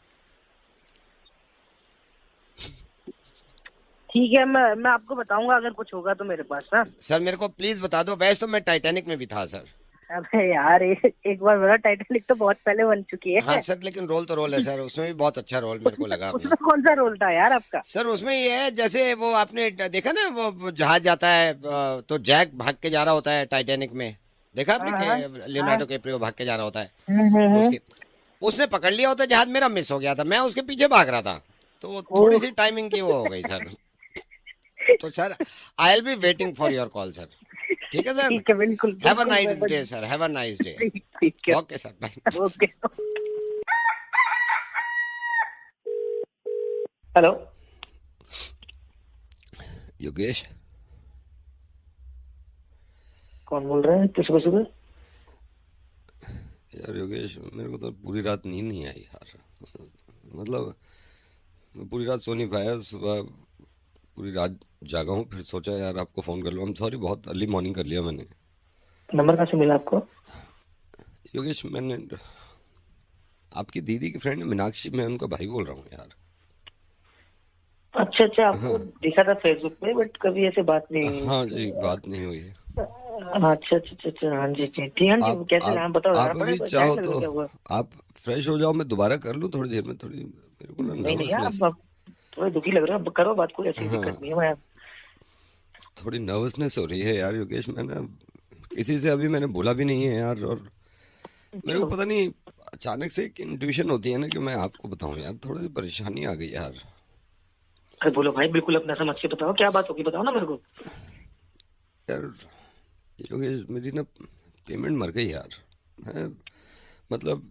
ठीक है, मैं आपको बताऊंगा अगर कुछ होगा तो मेरे पास ना। सर मेरे को प्लीज बता दो, वैसे तो मैं टाइटैनिक में भी था सर। अबे यार एक बार मेरा टाइटैनिक तो बहुत पहले बन चुकी है। हाँ सर लेकिन रोल तो रोल है सर, उसमें भी बहुत अच्छा रोल मेरे को लगा अपना। उसमें कौन सा रोल था यार आपका? सर उसमें ये है जैसे वो आपने देखा ना वो जहाज जाता है तो जैक भाग के जा रहा होता है टाइटैनिक में, देखा आपने कि लियोनार्डो कैप्रियो भाग के जा रहा होता है, उसके उसने पकड़ लिया होता जहाज, मेरा मिस हो गया था, मैं उसके पीछे भाग रहा था, तो थोड़ी सी टाइमिंग की वो हो गई सर। तो sir I will be waiting for your call sir. ठीक है सर, ठीक है बिल्कुल। Have a nice day sir, have a nice day. ठीक है okay sir bye. Okay. Hello Yogesh, कौन बोल रहे हैं? किस सुबह सुबह? यार योगेश मेरे को तो पूरी रात नींद नहीं आई यार, मतलब मैं पूरी रात सो नहीं पाया, सुबह पूरी रात जागा हूँ, फिर सोचा यार आपको फ़ोन कर लो। I'm सॉरी, बहुत अर्ली मॉर्निंग कर लिया मैंने। नंबर कहाँ से मिला आपको? योगेश मैंने आपकी दीदी की फ्रेंड मीनाक्षी, मैं उनका भाई बोल रहा हूँ यार। अच्छा अच्छा, आपको देखा था फेसबुक पे, बट कभी ऐसे बात नहीं हुई। हाँ जी बात नहीं हुई है। अच्छा अच्छा अच्छा अच्छा, हाँ जी जी ठीक है जी। कैसे नाम बताओ? आप अभी चाहो तो आप फ्रेश हो जाओ, मैं दोबारा कर लूँ थोड़ी देर में, थोड़ी मेरे को ना नहीं नहीं nervousness- आप थोड़ा दुखी लग रहा है, करो बात, कोई ऐसी दिक्कत नहीं है। मैं थोड़ी नर्वसनेस हो रही है यार योगेश, मैं ना किसी से अभी मैंने बोला भी नहीं है यार, और मेरे को पता नहीं अचानक से एक इंट्यूशन होती है ना कि मैं आपको बताऊं यार, थोड़ी सी परेशानी आ गई यार। अरे बोलो भाई, बिल्कुल अपना समझ के बताओ, क्या बात होगी बताओ ना मेरे को। यार योगेश मेरी ना पेमेंट मर गई यार, मैं मतलब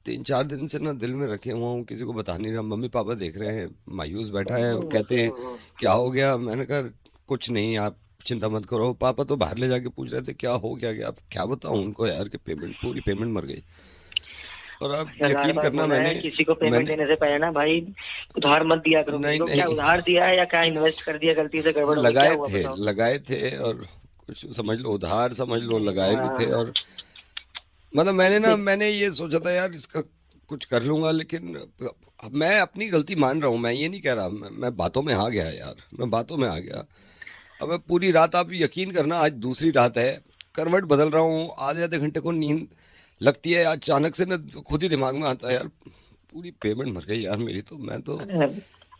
3-4 दिन से ना दिल में रखे हुआ हूँ, किसी को बता नहीं रहा। मम्मी पापा देख रहे हैं, मायूस बैठा है, वो कहते हैं क्या हो गया, मैंने कहा कुछ नहीं आप चिंता मत करो। पापा तो बाहर ले जाके पूछ रहे थे क्या हो क्या गया, अब क्या बताऊं उनको यार कि पेमेंट, पूरी पेमेंट मर गई। और आप यकीन करना मैंने किसी को पेमेंट देने से पहले ना भाई उधार मत दिया करो। नहीं, तो नहीं। क्या उधार दिया है या क्या इन्वेस्ट कर दिया गलती से, गड़बड़ हो गई, क्या हुआ बताओ? लगाए थे और कुछ समझ लो उधार समझ लो, लगाए भी थे। और मतलब मैंने ये सोचा था यार इसका कुछ कर लूंगा, लेकिन मैं अपनी गलती मान रहा हूँ, मैं ये नहीं कह रहा, मैं बातों में आ गया यार, मैं बातों में आ गया। अब मैं पूरी रात, आप यकीन करना आज दूसरी रात है, करवट बदल रहा हूँ, आधे आधे घंटे को नींद लगती है यार, अचानक से ना खुद ही दिमाग में आता है यार, पूरी पेमेंट मर गई यार मेरी, तो मैं तो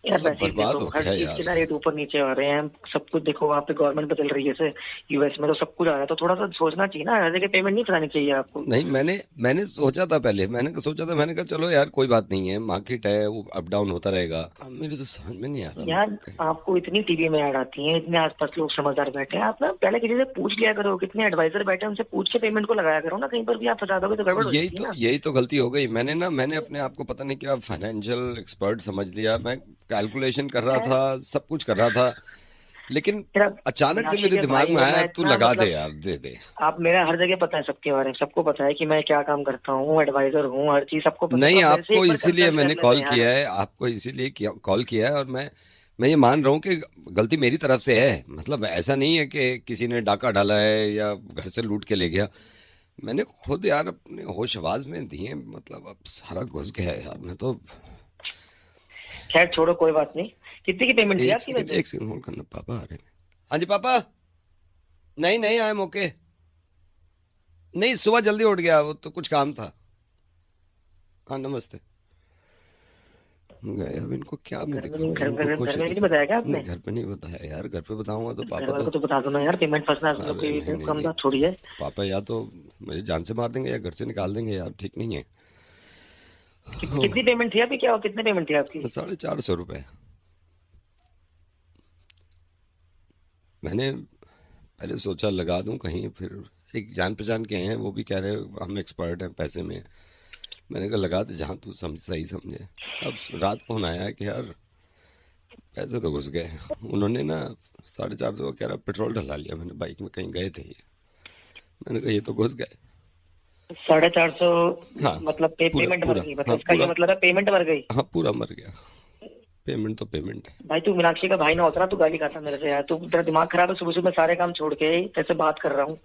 यार मतलब वैसे ही बर्बाद देखो, हो हर गया चीज यार। के ना रेट ऊपर नीचे हो रहे हैं, सब कुछ देखो, वहाँ पे गवर्नमेंट बदल रही है, जैसे यूएस में तो सब कुछ आ रहा है, तो थोड़ा सा सोचना चाहिए ना, हर जगह पेमेंट नहीं फंसानी चाहिए आपको। नहीं, मैंने सोचा था पहले, मैंने कहा चलो यार कोई बात नहीं है, मार्केट है, वो अप डाउन होता रहेगा। अब मेरे तो समझ में नहीं आ रहा। यार आपको इतनी टीवी में ऐड आती है, इतने आसपास लोग समझदार बैठे हैं, आप ना पहले किसी से पूछ लिया करो, कितने एडवाइजर बैठे हैं उनसे पूछ के पेमेंट को लगाया करो ना, कहीं पर भी आप फंसा दोगे तो गड़बड़ हो जाती है ना। यही तो गलती हो गई। मैंने अपने आप को पता नहीं क्या फाइनेंशियल एक्सपर्ट समझ लिया, मैं कैलकुलेशन कर रहा था, सब कुछ कर रहा था, लेकिन मेरा अचानक से मीनाक्षी मेरे के दिमाग भाई में हो, आया मैं तू इतना लगा दे मतलब यार, दे। आप, मेरा हर जगह पता है सबके बारे में, सबको पता है कि मैं क्या काम करता हूँ, एडवाइजर हूँ, हर चीज सबको पता है, नहीं, तो आप मेरे से आपको एक बार इसीलिए कंसल्ट कर मैंने लेते कॉल हैं किया यार। है, आपको इसीलिए कॉल किया है, और मैं ये मान रहा हूँ कि गलती मेरी तरफ से है। मतलब ऐसा नहीं है कि किसी ने डाका डाला है या घर से लूट के ले गया, मैंने खुद यार अपने होश आवाज में दिए, मतलब अब सारा घुस गया है यार, मैं तो। खैर छोड़ो, कोई बात नहीं। कितनी की पेमेंट थी आपकी वैसे? एक सेकंड होल्ड करना, पापा आ रहे हैं। हाँ जी पापा। नहीं आई एम ओके। नहीं, सुबह जल्दी उठ गया, वो तो कुछ काम था। हाँ नमस्ते। गए, अब इनको क्या मैं घर में दिखाऊं, घर इनको घर खुश घर में भी नहीं बताया क्या आपने? नहीं, घर पे नहीं बताया यार, घर पे बताऊंगा तो घर पापा वालों को तो तो बता दो ना यार, पेमेंट फंसना है, मतलब अरे कोई नहीं कम नहीं, बात थोड़ी है। पापा या तो मुझे जान से मार देंगे या घर से निकाल देंगे यार, ठीक नहीं है। कितनी पेमेंट थी आपकी, क्या कितनी पेमेंट थी आपकी? 450 रुपये। मैंने पहले सोचा लगा दूं कहीं, फिर एक जान पहचान के हैं, वो भी कह रहे हम एक्सपर्ट हैं पैसे में। मैंने कहा लगा दे जहाँ तू सही समझे। अब रात फोन आया कि यार पैसे तो घुस गए। उन्होंने ना 450 का कह रहा पेट्रोल डला लिया मैंने बाइक में, कहीं गए थे ये। मैंने कहा ये तो घुस गए। 450? हाँ, मतलब पेमेंट मर गई, मतलब हाँ, इसका ये पूरा। मतलब है पेमेंट मर गई। हाँ पूरा मर गया, पेमेंट तो पेमेंट है। भाई तू मीनाक्षी का भाई ना होता ना, तू गाली खाता मेरे से यार, तू, तेरा दिमाग खराब है, सुबह सुबह सारे काम छोड़ के तेरे से बात कर रहा हूँ,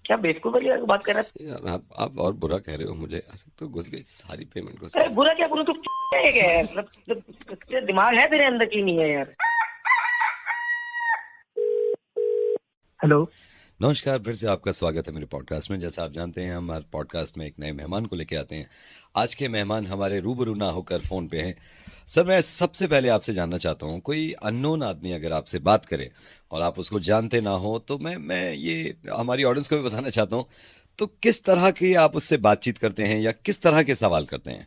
क्या बेवकूफ वाली बात कर रहा है? यार आप और बुरा कह रहे हो मुझे यार, तो घुस गई सारी पेमेंट घुस अरे गई। बुरा क्या बोलूं, तू क्या है, मतलब दिमाग है तेरे अंदर की नहीं है यार? हेलो। नमस्कार, फिर से आपका स्वागत है मेरे पॉडकास्ट में। जैसा आप जानते हैं, हम हमारे पॉडकास्ट में एक नए मेहमान को लेके आते हैं। आज के मेहमान हमारे रूबरू ना होकर फ़ोन पे हैं। सर, मैं सबसे पहले आपसे जानना चाहता हूँ, कोई अननोन आदमी अगर आपसे बात करे और आप उसको जानते ना हो, तो मैं ये हमारी ऑडियंस को भी बताना चाहता हूँ, तो किस तरह की आप उससे बातचीत करते हैं या किस तरह के सवाल करते हैं?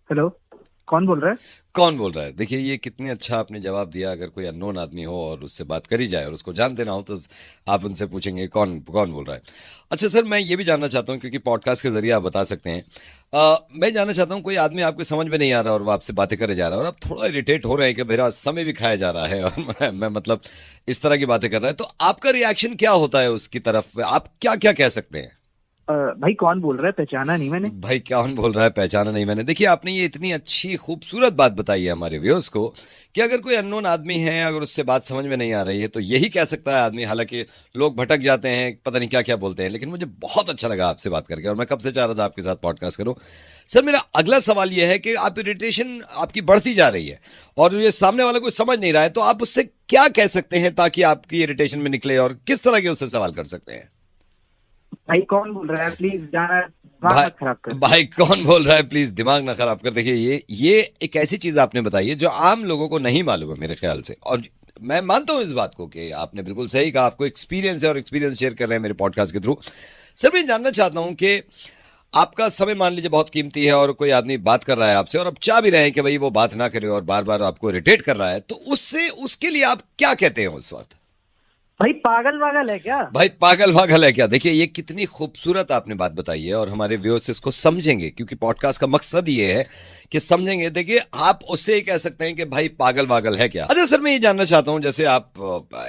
हेलो, कौन बोल रहा है? कौन बोल रहा है? देखिए, ये कितने अच्छा आपने जवाब दिया। अगर कोई अननोन आदमी हो और उससे बात करी जाए और उसको जानते ना हो, तो आप उनसे पूछेंगे कौन बोल रहा है। अच्छा सर, मैं ये भी जानना चाहता हूँ, क्योंकि पॉडकास्ट के जरिए आप बता सकते हैं, मैं जानना चाहता हूँ, कोई आदमी आपको समझ में नहीं आ रहा और वो आपसे बातें करे जा रहा है और आप थोड़ा इरिटेट हो रहे हैं कि मेरा समय भी खाया जा रहा है और मैं मतलब इस तरह की बातें कर रहा है, तो आपका रिएक्शन क्या होता है उसकी तरफ? आप क्या क्या कह सकते हैं? भाई कौन बोल रहा है? पहचाना नहीं मैंने। भाई कौन बोल रहा है, पहचाना नहीं मैंने। देखिए, आपने ये इतनी अच्छी खूबसूरत बात बताई है हमारे व्यूअर्स को कि अगर कोई अननोन आदमी है, अगर उससे बात समझ में नहीं आ रही है, तो यही कह सकता है आदमी। हालांकि लोग भटक जाते हैं, पता नहीं क्या क्या बोलते हैं, लेकिन मुझे बहुत अच्छा लगा आपसे बात करके और मैं कब से चाह रहा था आपके साथ पॉडकास्ट करूं। सर, मेरा अगला सवाल यह है कि आप इरिटेशन आपकी बढ़ती जा रही है और ये सामने वाला कोई समझ नहीं रहा है, तो आप उससे क्या कह सकते हैं ताकि आपकी इरिटेशन में निकले, और किस तरह के उससे सवाल कर सकते हैं? भाई कौन बोल रहा है? प्लीज जाना, दिमाग मत खराब कर। भाई कौन बोल रहा है, प्लीज दिमाग ना खराब कर। देखिए, ये एक ऐसी चीज आपने बताई है जो आम लोगों को नहीं मालूम है मेरे ख्याल से, और मैं मानता हूं इस बात को कि आपने बिल्कुल सही कहा, आपको एक्सपीरियंस है और एक्सपीरियंस शेयर कर रहे हैं मेरे पॉडकास्ट के थ्रू। सर, मैं जानना चाहता हूं कि आपका समय मान लीजिए बहुत कीमती है और कोई आदमी बात कर रहा है आपसे और आप चाह भी रहे हैं कि भाई वो बात ना करे और बार बार आपको इरिटेट कर रहा है, तो उसके लिए आप क्या कहते हैं उस वक्त? भाई पागल है क्या? भाई पागल है क्या? देखिए, ये कितनी खूबसूरत आपने बात बताई है और हमारे व्यूअर्स इसको समझेंगे, क्योंकि पॉडकास्ट का मकसद ये है कि समझेंगे। देखिए, आप उससे ये कह सकते हैं कि भाई पागल है क्या। अच्छा सर, मैं ये जानना चाहता हूं, जैसे आप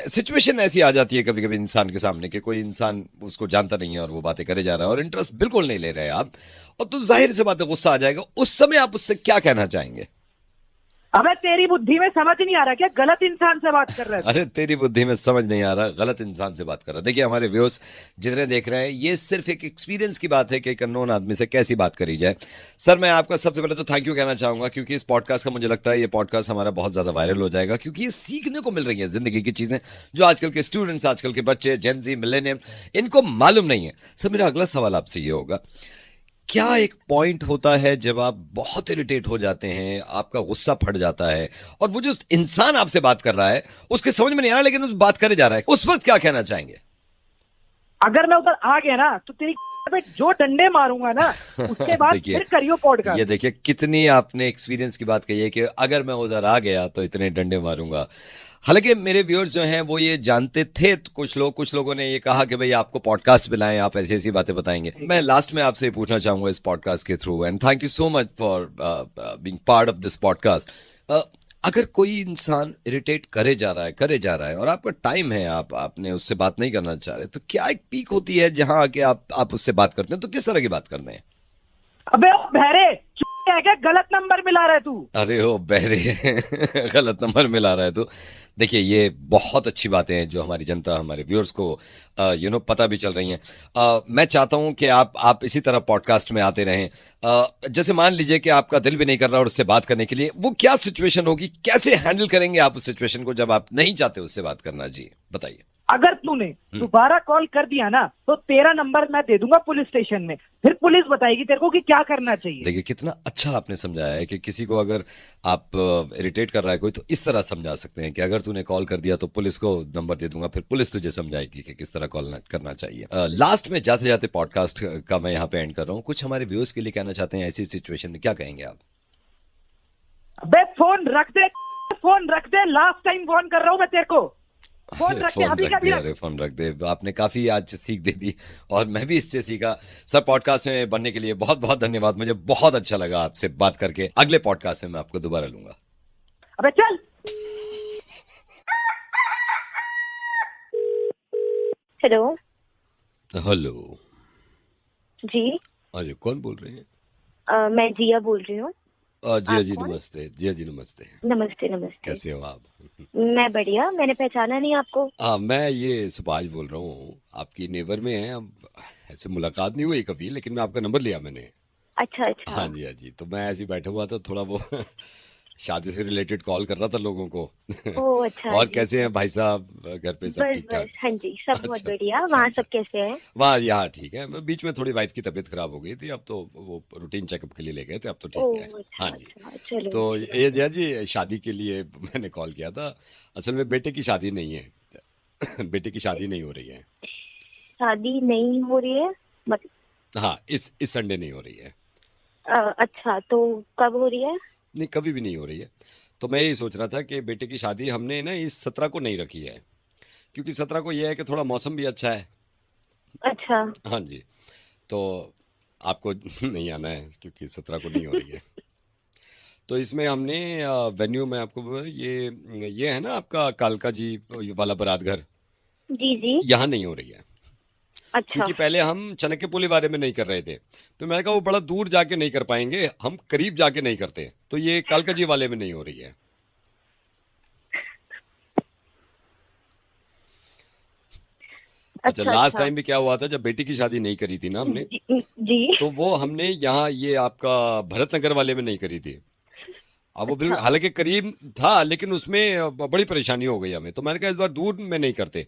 सिचुएशन ऐसी आ जाती है कभी कभी इंसान के सामने कि कोई इंसान उसको जानता नहीं है और वो बातें करे जा रहा है और इंटरेस्ट बिल्कुल नहीं ले रहे हैं आप, और तो जाहिर सी बात है गुस्सा आ जाएगा। उस समय आप उससे क्या कहना चाहेंगे? अबे तेरी बुद्धि में समझ नहीं आ रहा क्या? गलत इंसान से बात कर रहा है। अरे तेरी बुद्धि में समझ नहीं आ रहा, गलत इंसान से बात कर रहा। देखिए, हमारे व्यूअर्स जितने देख रहे हैं, ये सिर्फ एक एक्सपीरियंस की बात है कि एक अननोन आदमी से कैसी बात करी जाए। सर, मैं आपका सबसे पहले तो थैंक यू कहना चाहूंगा, क्योंकि इस पॉडकास्ट का मुझे लगता है ये पॉडकास्ट हमारा बहुत ज्यादा वायरल हो जाएगा, क्योंकि ये सीखने को मिल रही है जिंदगी की चीजें जो आजकल के स्टूडेंट्स, आजकल के बच्चे, जेन ज़ी, मिलेनियम, इनको मालूम नहीं है। सर, मेरा अगला सवाल आपसे ये होगा क्या एक पॉइंट होता है जब आप बहुत इरिटेट हो जाते हैं, आपका गुस्सा फट जाता है और वो जो इंसान आपसे बात कर रहा है उसके समझ में नहीं आ रहा लेकिन उस बात करे जा रहा है, उस वक्त क्या कहना चाहेंगे? अगर मैं उधर आ गया ना तो तेरी पे जो डंडे मारूंगा ना उसके बाद देखिए, फिर करियो पॉडकास्ट। ये देखिए कितनी आपने एक्सपीरियंस की बात कही है कि अगर मैं उधर आ गया तो इतने डंडे मारूंगा। हालांकि मेरे व्यूअर्स जो हैं वो ये जानते थे, तो कुछ लोगों ने ये कहा कि भाई आपको पॉडकास्ट पे लाएं, आप ऐसी ऐसी बातें बताएंगे। मैं लास्ट में आपसे पूछना चाहूंगा इस पॉडकास्ट के through, and thank you so much for being part of this podcast. अगर कोई इंसान इरिटेट करे जा रहा है और आपका टाइम है, आपने उससे बात नहीं करना चाह रहे, तो क्या एक पीक होती है जहां आके आप उससे बात करते हैं? तो किस तरह की बात करते हैं? अबे ओ बहरे है क्या, गलत नंबर मिला रहा है तू। अरे ओ बहरे गलत नंबर मिला रहा है तू। देखिए ये बहुत अच्छी बातें हैं जो हमारी जनता, हमारे व्यूअर्स को पता भी चल रही हैं। मैं चाहता हूं कि आप इसी तरह पॉडकास्ट में आते रहें। जैसे मान लीजिए कि आपका दिल भी नहीं कर रहा और उससे बात करने के लिए, वो क्या सिचुएशन होगी, कैसे हैंडल करेंगे आप उस सिचुएशन को जब आप नहीं चाहते उससे बात करना? जी बताइए। अगर तूने दोबारा कॉल कर दिया ना तो तेरा नंबर मैं दे दूंगा पुलिस स्टेशन में, फिर पुलिस बताएगी तेरे को कि क्या करना चाहिए। देखिए कितना अच्छा आपने समझाया है कि किसी को अगर आप इरिटेट कर रहा है कोई, तो इस तरह समझा सकते हैं कि अगर तूने कॉल कर दिया तो पुलिस को नंबर दे दूंगा, फिर पुलिस तुझे समझाएगी कि किस तरह कॉल करना चाहिए। लास्ट में जाते जाते पॉडकास्ट का मैं यहाँ पे एंड कर रहा हूँ, कुछ हमारे व्यूअर्स के लिए कहना चाहते हैं ऐसी सिचुएशन में, क्या कहेंगे आप? अबे फोन रख दे, लास्ट टाइम फोन कर रहा हूँ मैं तेरे को। फोन रख दे, अभी कर दिया। अरे फोन रख दे। आपने काफी आज सीख दे दी और मैं भी इससे सीखा। सर पॉडकास्ट में बनने के लिए बहुत बहुत धन्यवाद, मुझे बहुत अच्छा लगा आपसे बात करके। अगले पॉडकास्ट में मैं आपको दोबारा लूंगा। अबे चल। हेलो। हेलो जी। अरे कौन बोल रहे हैं? मैं जिया बोल रही हूँ। जिया जी नमस्ते। जिया जी नमस्ते। नमस्ते नमस्ते। कैसे हो आप? मैं बढ़िया, मैंने पहचाना नहीं आपको। हाँ मैं ये सुभाष बोल रहा हूँ, आपकी नेबर में है। अब ऐसे मुलाकात नहीं हुई कभी, लेकिन मैं आपका नंबर लिया मैंने। अच्छा अच्छा। हाँ जी हाँ जी, तो मैं ऐसे ही बैठा हुआ था, थोड़ा वो शादी से रिलेटेड कॉल कर रहा था लोगों को। ओह अच्छा। और कैसे हैं भाई साहब, घर पे सब बस ठीक ठाक? बस, हाँ जी सब बहुत अच्छा, बढ़िया। अच्छा, वहाँ अच्छा। सब कैसे हैं? वहाँ यहाँ ठीक है। बीच में थोड़ी वाइफ की तबीयत खराब हो गई थी, अब तो वो रूटीन चेकअप के लिए ले गए थे, अब तो ठीक है। ओह अच्छा हाँ जी। अच्छा, चलो। तो ये जया जी शादी के लिए मैंने कॉल किया था। असल में बेटे की शादी नहीं है बेटे की शादी नहीं हो रही है। शादी नहीं हो रही है मतलब? हाँ इस संडे नहीं हो रही है। अच्छा तो कब हो रही है? नहीं कभी भी नहीं हो रही है। तो मैं यही सोच रहा था कि बेटे की शादी हमने ना इस 17 को नहीं रखी है, क्योंकि 17 को यह है कि थोड़ा मौसम भी अच्छा है। अच्छा। हाँ जी, तो आपको नहीं आना है क्योंकि 17 को नहीं हो रही है। तो इसमें हमने वेन्यू में आपको ये है ना आपका कालका जी वाला बारात घर, जी जी। यहाँ नहीं हो रही है। अच्छा। क्योंकि पहले हम चाणक्यपुली वाले में नहीं कर रहे थे, तो मैंने कहा वो बड़ा दूर जाके नहीं कर पाएंगे, हम करीब जाके नहीं करते, तो ये कालका जी वाले में नहीं हो रही है। अच्छा लास्ट टाइम भी क्या हुआ था जब बेटी की शादी नहीं करी थी ना हमने, जी। तो वो हमने यहाँ ये आपका भरत नगर वाले में नहीं करी थी। अब वो बिल्कुल हालांकि करीब था, लेकिन उसमें बड़ी परेशानी हो गई हमें, तो मैंने कहा इस बार दूर में नहीं करते।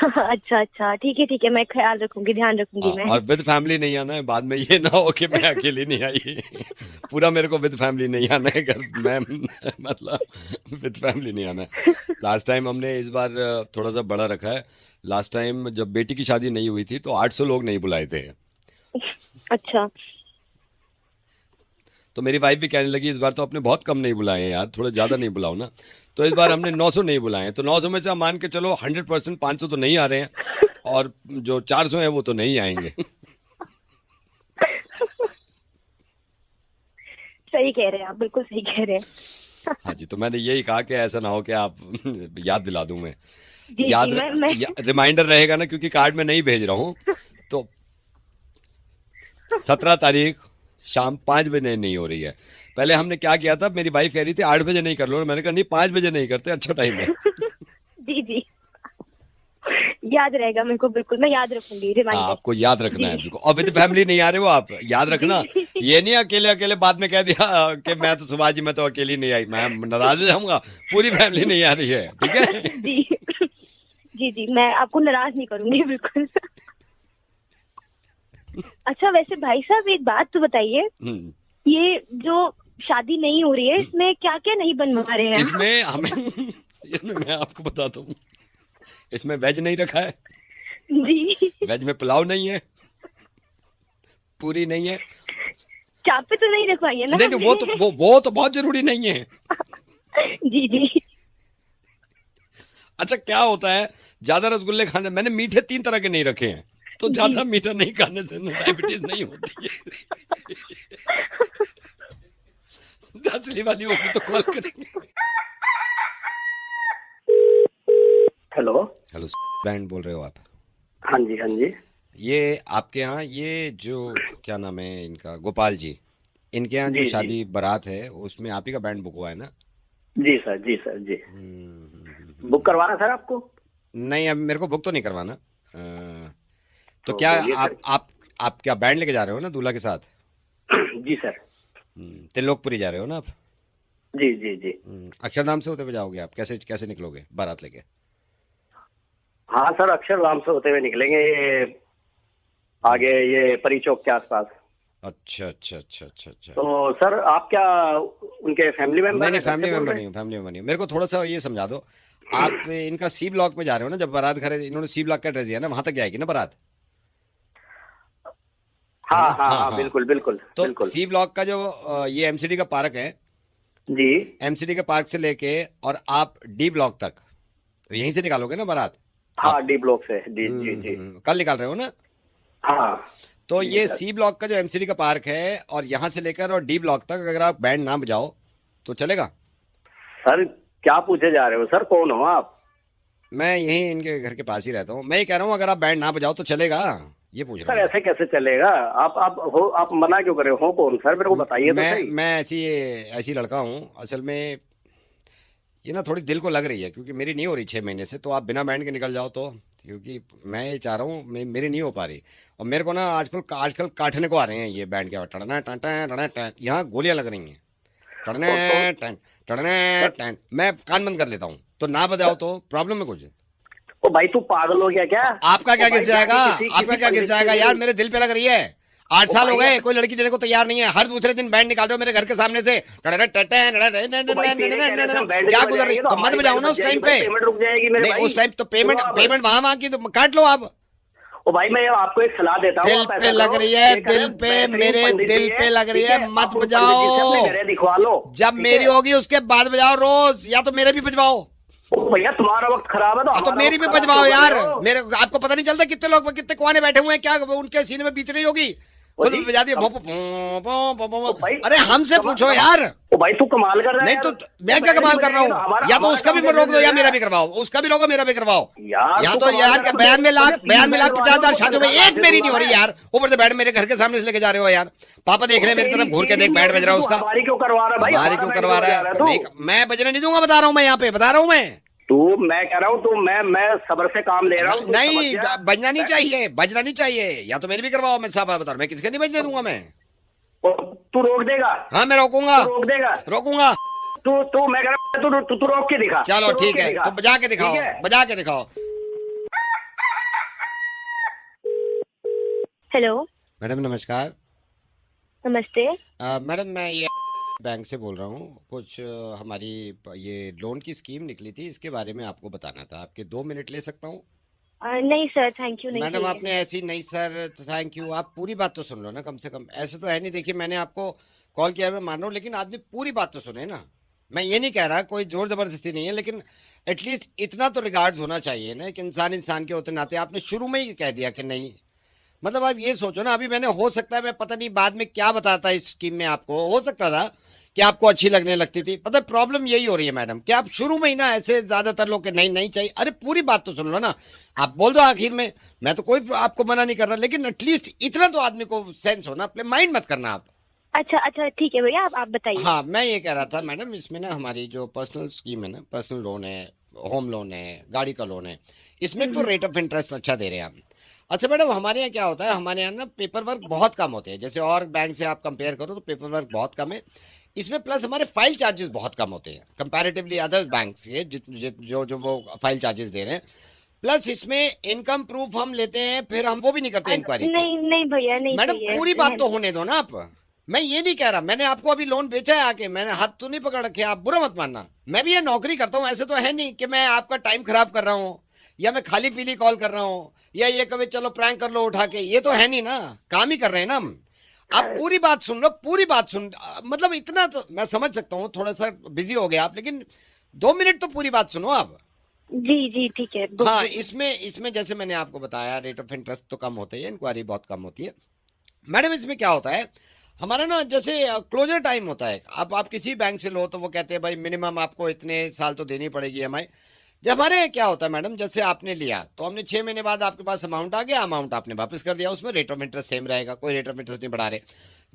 अच्छा अच्छा ठीक है, मैं ख्याल रखूंगी, ध्यान रखूंगी मैं। और विद फैमिली नहीं आना है, बाद में ये ना हो कि मैं अकेली नहीं आई पूरा मेरे को विद फैमिली नहीं आना है घर, मैं मतलब विद फैमिली नहीं आना है। लास्ट टाइम हमने इस बार थोड़ा सा बड़ा रखा है। लास्ट टाइम जब बेटी की शादी नहीं हुई थी तो 800 लोग नहीं बुलाए थे। अच्छा। तो मेरी वाइफ भी कहने लगी इस बार तो आपने बहुत कम नहीं बुलाए हैं यार, थोड़ा ज्यादा नहीं बुलाओ ना। तो इस बार हमने 900 नहीं बुलाए हैं, तो 900 में से आप मान के चलो 100% 500 तो नहीं आ रहे हैं, और जो 400 हैं वो तो नहीं आएंगे। सही कह रहे हैं आप, बिल्कुल सही कह रहे हैं। हाँ जी, तो मैंने यही कहा कि ऐसा ना हो कि आप याद दिला दूं मैं। जी, याद मैं रिमाइंडर रहेगा ना, क्योंकि कार्ड में नहीं भेज रहा हूँ। तो 17 तारीख शाम 5 बजे नहीं हो रही है। पहले हमने क्या किया था, मेरी वाइफ कह रही थी 8 बजे नहीं कर लो, मैंने कहा नहीं 5 बजे नहीं करते, अच्छा टाइम है। जी जी याद रहेगा मेरे को, बिल्कुल मैं याद रखूंगी रिमाइंडर। आपको याद रखना है बिल्कुल। और विद फैमिली नहीं आ रहे हो आप, याद रखना। ये नहीं अकेले अकेले बाद में कह दिया कि मैं तो सुभाष जी मैं तो अकेली नहीं आई, मैं नाराज हो जाऊंगा, पूरी फैमिली नहीं आ रही है, ठीक है? जी जी जी, मैं आपको नाराज नहीं करूंगी बिल्कुल। अच्छा वैसे भाई साहब एक बात तो बताइए, हम्म, ये जो शादी नहीं हो रही है इसमें क्या क्या नहीं बनवा रहे हैं? इसमें हमें इसमें मैं आपको बताता हूँ, इसमें वेज नहीं रखा है, जी। वेज में पुलाव नहीं है, पूरी नहीं है। चापे तो नहीं रखवाई है ना? नहीं नहीं, वो तो बहुत जरूरी नहीं है। जी जी। अच्छा क्या होता है, ज्यादा रसगुल्ले खाने, मैंने मीठे 3 तरह के नहीं रखे हैं, तो ज्यादा मीठा नहीं खाने से डायबिटीज नहीं होती है। असली वाली होगी तो कॉल करेंगे। हेलो। हेलो बैंड बोल रहे हो आप? हाँ जी, हाँ जी। ये आपके यहाँ ये जो क्या नाम है इनका, गोपाल जी, इनके यहाँ जी, जो जी। शादी बारात है उसमें आप ही का बैंड बुक हुआ है ना? जी सर, जी सर, जी। बुक करवाना सर आपको? नहीं, अब मेरे को बुक तो नहीं करवाना। तो तो क्या बोलिए सर। आप क्या बैंड लेके जा रहे हो ना दूल्हा के साथ? जी सर। त्रिलोकपुरी जा रहे हो ना आप? जी जी जी। अक्षरधाम से होते हुए जाओगे आप? कैसे कैसे निकलोगे बारात लेके? हाँ सर, अक्षरधाम से होते हुए निकलेंगे, ये आगे ये परी चौक के आसपास। अच्छा अच्छा अच्छा अच्छा अच्छा। तो सर आप क्या उनके फैमिली मेंबर? नहीं नहीं, फैमिली मेंबर नहीं हूँ, फैमिली मेंबर नहीं हूँ। मेरे को थोड़ा सा ये समझा दो, आप इनका सी ब्लॉक में जा रहे हो ना? जब बारात घर इन्होंने सी ब्लॉक का एड्रेस दिया ना, वहां तक जाएगी ना बारात? हाँ हाँ, हाँ हाँ, हाँ, बिल्कुल बिल्कुल तो बिल्कुल। सी ब्लॉक का जो ये एमसीडी का पार्क है, जी। एमसीडी के पार्क से लेके और आप डी ब्लॉक तक, तो यहीं से निकालोगे ना बारात? हाँ, डी ब्लॉक से। जी जी जी। कल निकाल रहे हो ना? हाँ। तो जी ये सर। सी ब्लॉक का जो एमसीडी का पार्क है और यहाँ से लेकर और डी ब्लॉक तक अगर आप बैंड ना बजाओ तो चलेगा? सर क्या पूछे जा रहे हो सर, कौन हो आप? मैं यहीं इनके घर के पास ही रहता हूँ। मैं ये कह रहा हूँ अगर आप बैंड ना बजाओ तो चलेगा, ये पूछ सर रहा हूँ। ऐसे कैसे चलेगा? आप मना क्यों कर रहे हो कौन सर, मेरे को बताइए तो सही। मैं ऐसी लड़का हूँ असल में। ये ना थोड़ी दिल को लग रही है क्योंकि मेरी नहीं हो रही 6 महीने से, तो आप बिना बैंड के निकल जाओ तो, क्योंकि मैं ये चाह रहा हूँ, मेरी नहीं हो पा रही। और मेरे को ना आजकल काटने को आ रहे हैं ये बैंड के, टड़ना टन, यहाँ गोलियां लग रही हैं, टड़ने टन टड़ने टन। मैं कान बंद कर लेता हूँ, तो ना बजाओ तो प्रॉब्लम है कुछ? ओ भाई तू पागल हो गया क्या? आपका क्या ओ भाई, किस जाएगा? किसी- आपका किसी क्या किस पंडित जाएगा से- यार? मेरे दिल पे लग रही है। 8 ओ साल हो भाई, गए, कोई लड़की देने को तैयार नहीं है। हर दूसरे दिन बैंड निकाल रहे हो मेरे घर के सामने से, क्या गुजर रही? तो मत बजाओ ना उस टाइम पे। पेमेंट रुक जाएगी मेरे नहीं भाई। उस टाइम तो पेमेंट वहां की तो काट लो आप। ओ भाई मैं आपको एक सलाह देता हूँ, दिल आप ऐसा पे लग करो, रही है, एक है दिल पे, बेहतरीन मेरे पंडित दिल जी पे है, लग रही ठीक है, है? मत आप उन पंडित जी से बजाओ। अपने घरे दिखवा लो। जब ठीक मेरी है? होगी उसके बाद बजाओ रोज, या तो मेरे भी बजवाओ। ओ भैया तुम्हारा वक्त खराब है तो तो हमारा मेरी वक्त भी खराब बजवाओ क्यों कर यार। रहे हो? मेरे आपको पता नहीं चलता कितने लोग कितने कुआने बैठे हुए हैं, क्या उनके सीने में बीत रही होगी? ओ खुद जी, बजा दिए। भाई, अरे हमसे पूछो यार। ओ भाई तू कमाल कर रहा है नहीं यार। तो मैं क्या कमाल कर रहा हूँ? या तो उसका भी रोक दो या मेरा भी करवाओ, उसका भी रोको मेरा भी करवाओ। यार या तू तो कमाल यार कर क्या रहा है। 92 लाख 50,000 शादियों में एक मेरी नहीं हो रही है। यार। ऊपर से बैठ मेरे घर के सामने से लेके जा रहे हो यार। पापा देख रहे हैं मेरी तरफ घूर के, देख बैठ बज रहा है उसका। हमारी क्यों करवा रहा है भाई? हमारी क्यों करवा रहा है? नहीं, मैं बजने नहीं दूंगा, बता रहा हूँ मैं, यहाँ पे बता रहा हूँ मैं। तू मैं कह रहा हूँ तू मैं सब्र से काम ले रहा हूँ। तू नहीं समझ गया? बजना नहीं चाहिए, बजना नहीं चाहिए। या तो मेरी भी करवाओ, मैं साफ बता रहा हूँ, मैं किसके नहीं बजने दूंगा मैं। तू रोक देगा? हाँ मैं रोकूंगा, तू रोक देगा? रोकूंगा। तू मैं कह रहा हूँ तू रोक के दिखा। चलो तू रोक ठीक के है, दिखा। तो बजा के दिखाओ, ठीक है? बजा के दिखाओ। हेलो मैडम नमस्कार। नमस्ते। मैडम मैं ये बैंक से बोल रहा हूँ। कुछ हमारी ये लोन की स्कीम निकली थी, इसके बारे में आपको बताना था। आपके 2 मिनट ले सकता हूँ? नहीं सर थैंक यू, नहीं मैडम चाहिए। आपने ऐसी नहीं सर, थैंक यू। आप पूरी बात तो सुन लो ना कम से कम। ऐसे तो है नहीं, देखिए मैंने आपको कॉल किया, मैं मान रहा हूँ, लेकिन आपने पूरी बात तो सुने ना। मैं ये नहीं कह रहा कोई जोर जबरदस्ती नहीं है, लेकिन एटलीस्ट इतना तो रिगार्ड्स होना चाहिए ना कि इंसान के होते नाते आपने शुरू में ही कह दिया कि नहीं। मतलब आप ये सोचो ना, अभी मैंने, हो सकता है मैं पता नहीं बाद में क्या बताता इस स्कीम में आपको, हो सकता था कि आपको अच्छी लगने लगती थी। पता प्रॉब्लम यही हो रही है मैडम कि आप शुरू में ही ना ऐसे ज्यादातर लोग के नहीं चाहिए। अरे पूरी बात तो सुन लो ना, आप बोल दो आखिर में, मैं तो कोई आपको मना नहीं कर रहा, लेकिन एटलीस्ट इतना तो आदमी को सेंस हो ना, अपने माइंड मत करना आप। अच्छा ठीक है भैया, आप बताइए। हाँ मैं ये कह रहा था मैडम, इसमें ना हमारी जो पर्सनल स्कीम है ना, पर्सनल लोन है, होम लोन है, गाड़ी का लोन है, इसमें तो रेट ऑफ इंटरेस्ट अच्छा दे रहे हैं हम। अच्छा मैडम, हमारे यहाँ क्या होता है, हमारे यहाँ ना पेपर वर्क बहुत कम होते हैं। जैसे और बैंक से आप कंपेयर करो तो पेपर वर्क बहुत कम है इसमें, प्लस हमारे फाइल चार्जेस बहुत कम होते हैं कंपैरेटिवली अदर बैंक से, जो वो फाइल चार्जेस दे रहे हैं। प्लस इसमें इनकम प्रूफ हम लेते हैं, फिर हम वो भी नहीं करते इंक्वायरी। नहीं नहीं भैया, नहीं मैडम चाहिए। पूरी बात तो होने दो ना आप। मैं ये नहीं कह रहा, मैंने आपको अभी लोन बेचा है आके, मैंने हाथ तो नहीं पकड़ रखे, आप बुरा मत मानना। मैं भी ये नौकरी करता हूँ, ऐसे तो है नहीं कि मैं आपका टाइम खराब कर रहा हूँ या मैं खाली पीली कॉल कर रहा हूँ या ये कभी चलो प्रैंक कर लो उठा के, ये तो है नहीं ना, काम ही कर रहे हैं ना हम। आप पूरी बात सुन लो, पूरी बात सुन, मतलब इतना तो मैं समझ सकता हूँ, थोड़ा सा बिजी हो गया आप, लेकिन 2 मिनट तो पूरी बात सुनो आप। जी जी ठीक है। हाँ, इसमें जैसे मैंने आपको बताया रेट ऑफ इंटरेस्ट तो कम होता है, इंक्वायरी बहुत कम होती है मैडम। इसमें क्या होता है हमारा ना, जैसे क्लोजर टाइम होता है, आप किसी बैंक से लो तो वो कहते हैं भाई मिनिमम आपको इतने साल तो देनी पड़ेगी EMI। जब हमारे क्या होता है मैडम, जैसे आपने लिया तो हमने 6 महीने बाद आपके पास अमाउंट आ गया, अमाउंट आपने वापस कर दिया, उसमें रेट ऑफ इंटरेस्ट सेम रहेगा, कोई रेट ऑफ इंटरेस्ट नहीं बढ़ा रहे।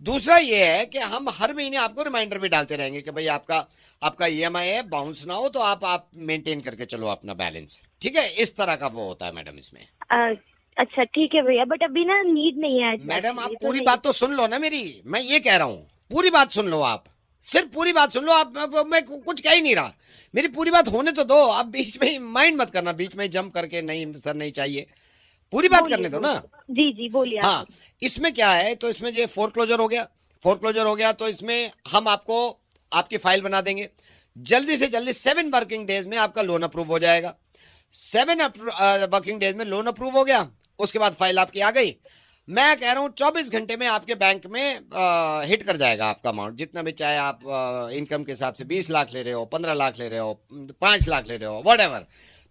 दूसरा ये है कि हम हर महीने आपको रिमाइंडर भी डालते रहेंगे कि भाई आपका EMI है, बाउंस ना हो, तो आप मेंटेन करके चलो अपना बैलेंस, ठीक है। इस तरह का वो होता है मैडम इसमें। अच्छा ठीक है भैया, बट अभी ना नीड नहीं है। मैडम आप पूरी बात तो सुन लो ना मेरी, मैं ये कह रहा हूँ पूरी बात सुन लो आप, सिर्फ पूरी बात सुन लो आप। मैं कुछ कह ही नहीं रहा, मेरी पूरी बात होने तो दो, आप बीच में माइंड मत करना, बीच में जंप करके नहीं सर नहीं चाहिए, पूरी बात करने दो ना। जी जी बोलिए। हाँ, इसमें क्या है, तो इसमें ये फोरक्लोजर हो गया तो इसमें हम आपको आपकी फाइल बना देंगे, जल्दी से जल्दी 7 वर्किंग डेज में आपका लोन अप्रूव हो जाएगा। 7 वर्किंग डेज में लोन अप्रूव हो गया, उसके बाद फाइल आपकी आ गई। मैं कह रहा हूँ 24 घंटे में आपके बैंक में हिट कर जाएगा आपका अमाउंट, जितना भी, चाहे आप इनकम के हिसाब से 20 लाख ले रहे हो, 15 लाख ले रहे हो, 5 लाख ले रहे हो, व्हाटएवर।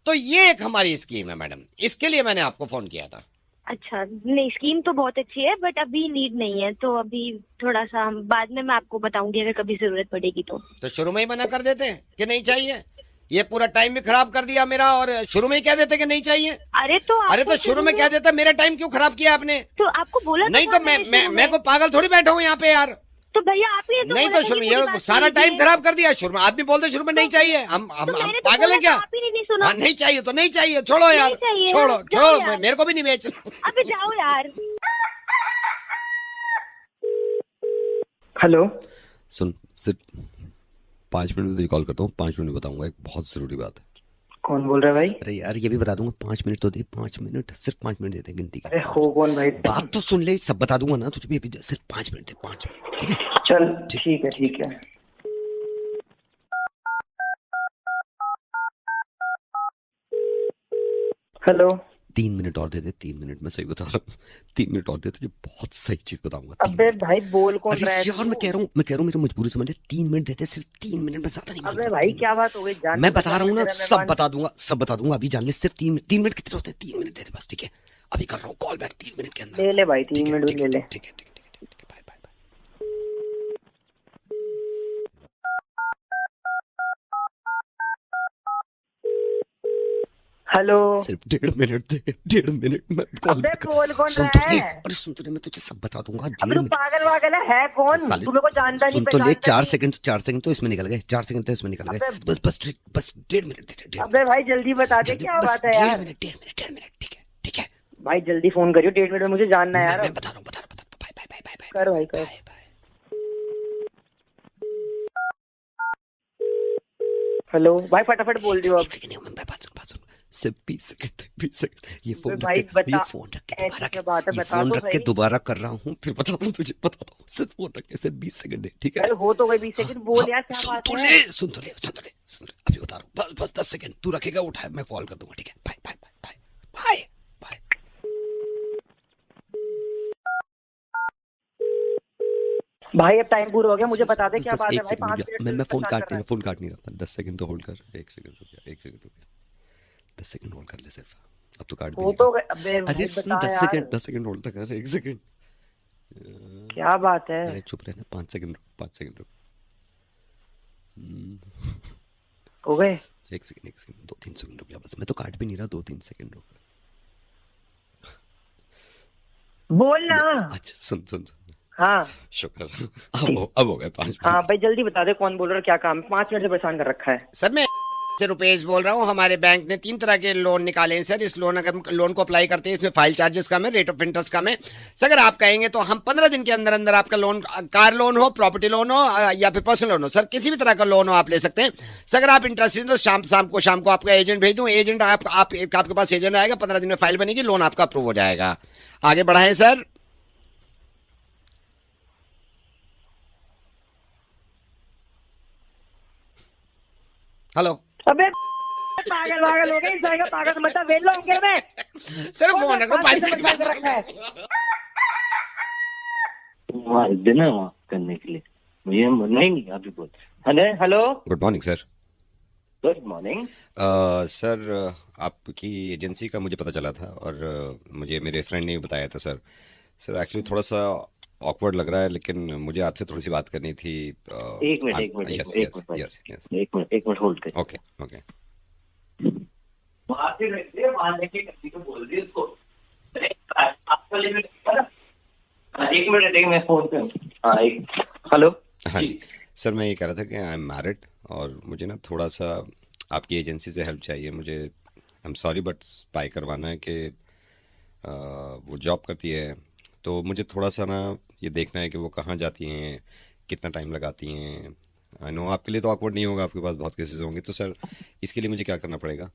तो ये एक हमारी स्कीम है मैडम, इसके लिए मैंने आपको फोन किया था। अच्छा, नहीं स्कीम तो बहुत अच्छी है, बट अभी नीड नहीं है, तो अभी थोड़ा सा बाद में मैं आपको बताऊंगी अगर कभी जरूरत पड़ेगी तो शुरू में ही मना कर देते हैं कि नहीं चाहिए, ये पूरा टाइम भी खराब कर दिया मेरा, और शुरू में ही कह देते कि नहीं चाहिए। अरे तो शुरू में कह देता, मेरा टाइम क्यों खराब किया आपने? तो आपको बोला नहीं तो मैं कोई पागल थोड़ी बैठा हूँ यहाँ पे यार। तो भैया आप ये नहीं तो शुरू में ये सारा टाइम खराब कर दिया, शुरू में आदमी बोलते शुरू में नहीं चाहिए, हम पागल है क्या? हाँ, नहीं चाहिए तो नहीं चाहिए, छोड़ो यार, छोड़ो, मेरे को भी नहीं बेच। अबे जाओ यार। हेलो, सुन सिर्फ 5 मिनट में कॉल करता हूँ, 5 मिनट में बताऊंगा, एक बहुत जरूरी बात है। कौन बोल रहा है भाई? अरे यार ये भी बता दूंगा, 5 मिनट तो दे, 5 मिनट, सिर्फ 5 मिनट देते गिनती का। अरे हो कौन भाई? बात तो सुन ले, सब बता दूंगा ना तुझे भी, अभी सिर्फ 5 मिनट दे, 5 मिनट, ठीक है? चल ठीक है। हेलो, 3 मिनट और दे दे, 3 मिनट में सही बता रहा हूँ, 3 मिनट और दे, तुझे बहुत सही चीज बताऊंगा। अबे भाई बोल कौन रहा है? यार मैं कह रहा हूँ मेरी मजबूरी समझ ले, 3 मिनट देते, सिर्फ 3 मिनट में, ज्यादा नहीं। अबे भाई क्या बात हो गई? मैं बता रहा हूँ ना, सब बता दूंगा, अभी जान ले, सिर्फ 3 मिनट कितने होते हैं? 3 मिनट दे दे बस, ठीक है? अभी कर रहा हूँ कॉल बैक 3 मिनट के अंदर। ले ले भाई, 3 मिनट ले ले। ठीक है, बाय बाय। हेलो, सिर्फ 1.5 मिनट दे, 1.5 मिनट में कॉल अबे बैक। बोल कौन सुन रहा तो ले, है? अरे सुन तो ले, मैं तुझे सब बता दूंगा। अबे तू पागल वागल है कौन? साले, तू मेरे को जानता नहीं, सुन तो ले, पहचानता 4 नहीं। सेकंड, 4 सेकंड तो इसमें निकल गए, 4 सेकंड तो इसमें निकल गए, बस 1.5 मिनट दे दे। अबे भाई जल्दी बता दे, क्या बात है यार? 1.5 मिनट, ठीक है? भाई जल्दी फोन करियो, 1.5 मिनट में मुझे जानना है यार। मैं बता रहा हूँ, बाय। कर भाई कर। हेलो भाई, फटाफट बोल दियो अब। बात सुन, सिर्फ 20 सेकंड, ये फोन भाई रख बता, के बात है, ये बता फोन तो रख के सही। दोबारा कर रहा हूँ, फिर बताता हूँ तुझे, बताता हूँ, सिर्फ फोन रख के सिर्फ 20 सेकंड है, ठीक है? अरे हो तो गई 20 सेकंड, बोल यार क्या बात है? सुन तो ले, अभी बता रहा हूँ, बस 10 सेकंड तू रखेगा, उठा, मैं कॉल कर दूंगा, ठीक है? बाय। भाई अब टाइम पूरा हो गया, मुझे बता दे क्या बस बात है एक भाई। सेकंड 5 रुक जा, मिनट मैं फोन काट नहीं रहा, 10 सेकंड तो होल्ड कर, 1 सेकंड रुक जा, 10 सेकंड होल्ड कर ले सिर्फ, अब तो काट भी हो नहीं तो रहा। गए। अबे अरे भाई सुन, बता 10 यार, सेकंड होल्ड कर, 1 सेकंड। क्या बात है? अरे चुप रहना, 5 सेकंड रुक। हो गए? 1 सेकंड, 2-3 सेकंड रुक जा बस, मैं तो काट भी नहीं रहा, 2-3 सेकंड रुक। बोल ना। अच्छा सुन, हाँ शुक्र, अब हो गए 5 मिनट। हाँ भाई जल्दी बता दे कौन बोल रहा है, क्या काम है? 5 मिनट से परेशान कर रखा है। सर मैं से रुपेश बोल रहा हूँ। हमारे बैंक ने 3 तरह के लोन निकाले हैं सर। इस लोन को अप्लाई करते हैं, इसमें फाइल चार्जेस कम है, रेट ऑफ इंटरेस्ट कम है। सर अगर आप कहेंगे तो हम 15 दिन के अंदर अंदर आपका लोन, कार लोन हो, प्रॉपर्टी लोन हो या फिर पर्सनल लोन हो सर, किसी भी तरह का लोन हो आप ले सकते हैं सर। अगर आप इंटरेस्टेड तो शाम को आपका एजेंट भेज दूँ। एजेंट आपके पास एजेंट आएगा, 15 दिन में फाइल बनेगी, लोन आपका अप्रूव हो जाएगा। आगे बढ़ाएं सर। हेलो। अबे पागल हो गए, इस तरह का पागल समझता वेल होंगे मैं सर फोन रखो, रखा है डिनर वहाँ करने के लिए मुझे नहीं अभी बोल। Hello good morning sir. Good morning sir आपकी एजेंसी का मुझे पता चला था और मुझे मेरे फ्रेंड ने बताया था सर। सर एक्चुअली थोड़ा सा ऑकवर्ड लग रहा है, लेकिन मुझे आपसे थोड़ी सी बात करनी थी। एक मिनट होल्ड कर। Okay okay. एक मिनट मैं फोन पे। हेलो। हाँ जी सर, मैं ये कह रहा था कि आई एम मैरिड और मुझे ना थोड़ा सा आपकी एजेंसी से हेल्प चाहिए। मुझे I am sorry but spy करवाना है कि वो जॉब करती है, तो मुझे थोड़ा सा ना ये देखना है कि वो कहाँ जाती हैं, कितना टाइम लगाती हैं। आई नो आपके लिए तो ऑकवर्ड नहीं होगा, आपके पास बहुत केसेस होंगे, तो सर इसके लिए मुझे क्या करना पड़ेगा?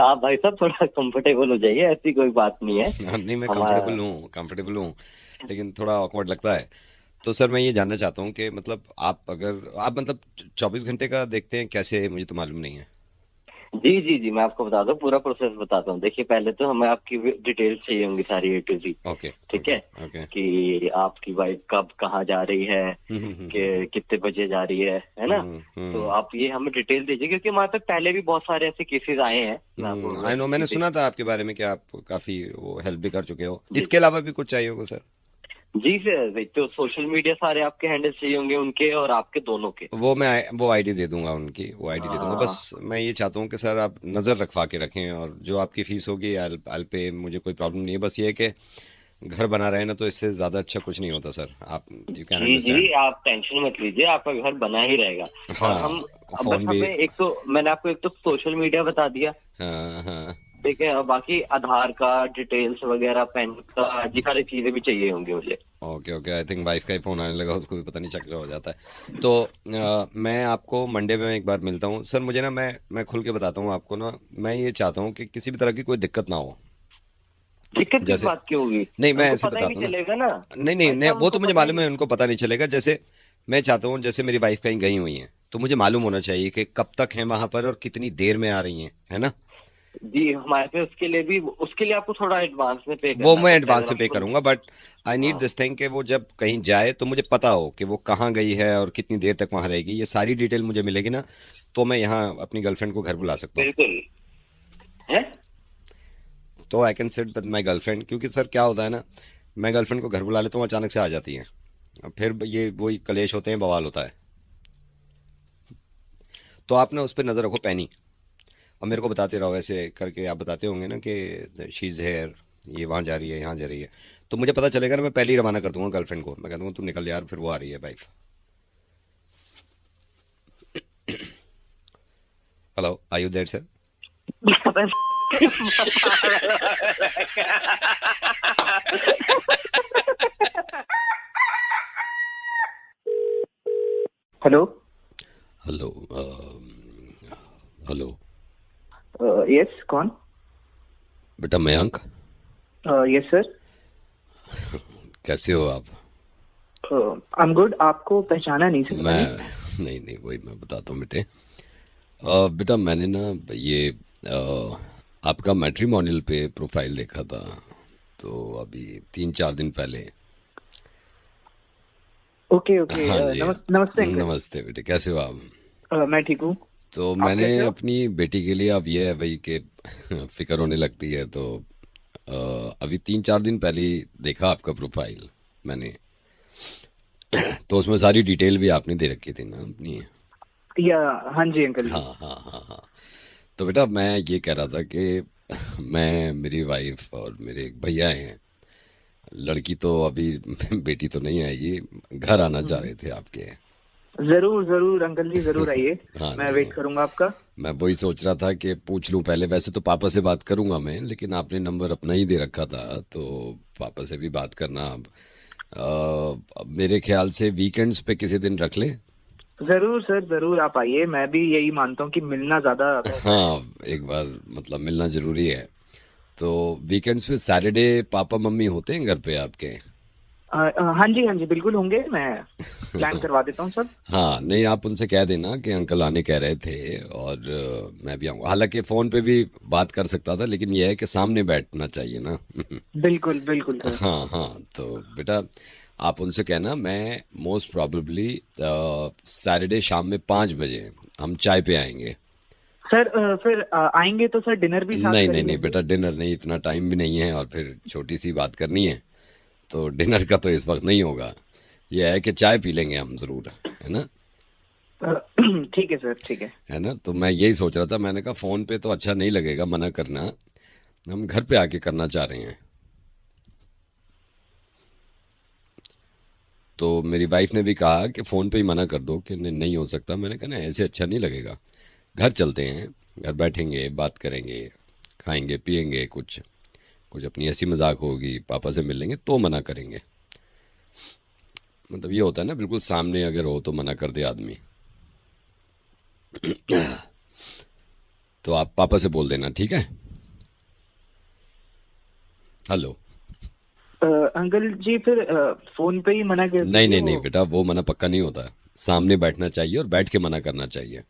आप भाई साहब थोड़ा कंफर्टेबल हो जाइए, ऐसी कोई बात नहीं है। नहीं मैं कंफर्टेबल हूँ लेकिन थोड़ा ऑकवर्ड लगता है। तो सर मैं ये जानना चाहता हूँ कि मतलब आप मतलब 24 घंटे का देखते हैं कैसे, मुझे तो मालूम नहीं है। जी मैं आपको बता दूं, पूरा प्रोसेस बताता हूँ। देखिए पहले तो हमें आपकी डिटेल्स चाहिए होंगी सारी A to Z। ओके ठीक है। कि आपकी वाइफ कब कहाँ जा रही है, कि कितने बजे जा रही है ना। तो आप ये हमें डिटेल दीजिए, क्योंकि हमारे तक पहले भी बहुत सारे ऐसे केसेस आए हैं। आई नो, मैंने सुना था आपके बारे में कि आप काफी वो हेल्प भी कर चुके हो। इसके अलावा भी कुछ चाहिए होगा सर? जी सर, तो सोशल मीडिया सारे आपके हैंडल चाहिए होंगे, उनके और आपके दोनों के। वो आईडी दे दूंगा, उनकी वो आईडी दे दूंगा। बस मैं ये चाहता हूँ कि सर आप नज़र रखवा के रखें, और जो आपकी फीस होगी I'll पे, मुझे कोई प्रॉब्लम नहीं है। बस ये कि घर बना रहे हैं ना, तो इससे ज्यादा अच्छा कुछ नहीं होता सर। आप यू कैन अंडरस्टैंड। जी आप टेंशन मत लीजिए, आपका घर बना ही रहेगा। हाँ, हम फोन भी। मैंने आपको एक तो सोशल मीडिया बता दिया। हाँ ठीक है, और बाकी आधार कार्ड डिटेल्स वगैरह, पैन कार्ड, ये सारी चीजें भी चाहिए होंगी मुझे। ओके आई थिंक वाइफ का ही फोन आने लगा, उसको भी पता नहीं चक्कर हो जाता है। तो मैं आपको मंडे में एक बार मिलता हूँ सर। मुझे ना मैं खुल के बताता हूँ आपको ना, मैं ये चाहता हूँ कि किसी भी तरह की कोई दिक्कत ना हो। दिक्कत किस बात की होगी? नहीं मैं ऐसे बताता हूँ ना। नहीं वो तो मुझे मालूम है, उनको पता नहीं चलेगा। जैसे मैं चाहता हूँ, जैसे मेरी वाइफ कहीं गई हुई है तो मुझे मालूम होना चाहिए कि कब तक है वहां पर और कितनी देर में आ रही हैं, है ना। जी हमारे पे उसके लिए आपको थोड़ा एडवांस में पे करना। वो मैं एडवांस में पे करूंगा, but I need this thing कि वो जब कहीं जाए तो मुझे पता हो कि वो कहाँ गई है और कितनी देर तक वहां रहेगी। ये सारी डिटेल मुझे मिलेगी ना, तो मैं यहाँ अपनी गर्लफ्रेंड को घर बुला सकता हूँ। बिल्कुल है, तो I can sit with my girlfriend. क्योंकि सर क्या होता है ना, मैं गर्लफ्रेंड को घर बुला लेता हूँ, अचानक से आ जाती है, फिर ये वही कलेश होते हैं, बवाल होता है। तो आप ना उस पर नजर रखो पैनी, और मेरे को बताते रहो। ऐसे करके आप बताते होंगे ना कि शी इज हेयर, ये वहाँ जा रही है, यहाँ जा रही है, तो मुझे पता चलेगा ना। मैं पहले ही रवाना कर दूंगा गर्लफ्रेंड को, मैं कह दूंगा तुम निकल यार, फिर वो आ रही है wife. Hello, are you there sir? Hello hello yes, कौन? बेटा मयंक। Yes sir. कैसे हो आप? I am good. आपको पहचाना नहीं सर? नहीं वही मैं बताता हूँ बेटे। बेटा मैंने ना ये आपका मैट्रिमोनियल पे प्रोफाइल देखा था, तो अभी 3-4 दिन पहले। ओके हाँ जी, नमस्ते। नमस्ते बेटे, कैसे हो आप? मैं ठीक हूँ। तो मैंने अपनी बेटी के लिए, अब ये है भाई कि फिक्र होने लगती है, तो अभी 3-4 दिन पहले ही देखा आपका प्रोफाइल मैंने। तो उसमें सारी डिटेल भी आपने दे रखी थी ना अपनी। हाँ जी अंकल। हाँ। तो बेटा मैं ये कह रहा था कि मैं, मेरी वाइफ और मेरे एक भैया हैं, लड़की तो अभी बेटी तो नहीं आएगी, घर आना चाह रहे थे आपके। जरूर जरूर अंकल जी, जरूर आइए। हाँ, मैं नहीं। वेट करूंगा आपका। मैं वही सोच रहा था कि पूछ लूं पहले, वैसे तो पापा से बात करूंगा मैं, लेकिन आपने नंबर अपना ही दे रखा था तो पापा से भी बात करना अब मेरे ख्याल से वीकेंड्स पे किसी दिन रख लें। जरूर सर, जरूर आप आइए। मैं भी यही मानता हूँ कि मिलना ज्यादा हाँ, एक बार मतलब मिलना जरूरी है। तो वीकेंड्स पे सैटरडे पापा मम्मी होते हैं घर पे आपके? हाँ जी बिल्कुल होंगे। मैं प्लान करवा देता हूँ सब। हाँ, नहीं आप उनसे कह देना कि अंकल आने कह रहे थे और मैं भी आऊँगा। हालांकि फ़ोन पे भी बात कर सकता था, लेकिन यह है कि सामने बैठना चाहिए ना। बिल्कुल बिल्कुल सर। हाँ हाँ, तो बेटा आप उनसे कहना मैं मोस्ट प्रॉबेबली सैटरडे शाम में 5 बजे हम चाय पे आएंगे। सर फिर आएंगे तो सर डिनर भी साथ नहीं नहीं करेंगे। नहीं बेटा, डिनर नहीं, इतना टाइम भी नहीं है और फिर छोटी सी बात करनी है, तो डिनर का तो इस वक्त नहीं होगा। यह है कि चाय पी लेंगे हम ज़रूर, है ना? ठीक है सर, ठीक है ना? तो मैं यही सोच रहा था, मैंने कहा फ़ोन पे तो अच्छा नहीं लगेगा मना करना, हम घर पे आके करना चाह रहे हैं। तो मेरी वाइफ ने भी कहा कि फ़ोन पे ही मना कर दो कि नहीं हो सकता। मैंने कहा ना, ऐसे अच्छा नहीं लगेगा, घर चलते हैं, घर बैठेंगे, बात करेंगे, खाएंगे पिएंगे, कुछ कुछ अपनी हंसी मजाक होगी, पापा से मिल लेंगे तो मना करेंगे। मतलब ये होता है ना, बिल्कुल सामने अगर हो तो मना कर दे आदमी। तो आप पापा से बोल देना, ठीक है? हेलो अंकल जी, फिर फोन पे ही मना कर नहीं नहीं दीजिए नहीं वो। बेटा, वो मना पक्का नहीं होता, सामने बैठना चाहिए और बैठ के मना करना चाहिए।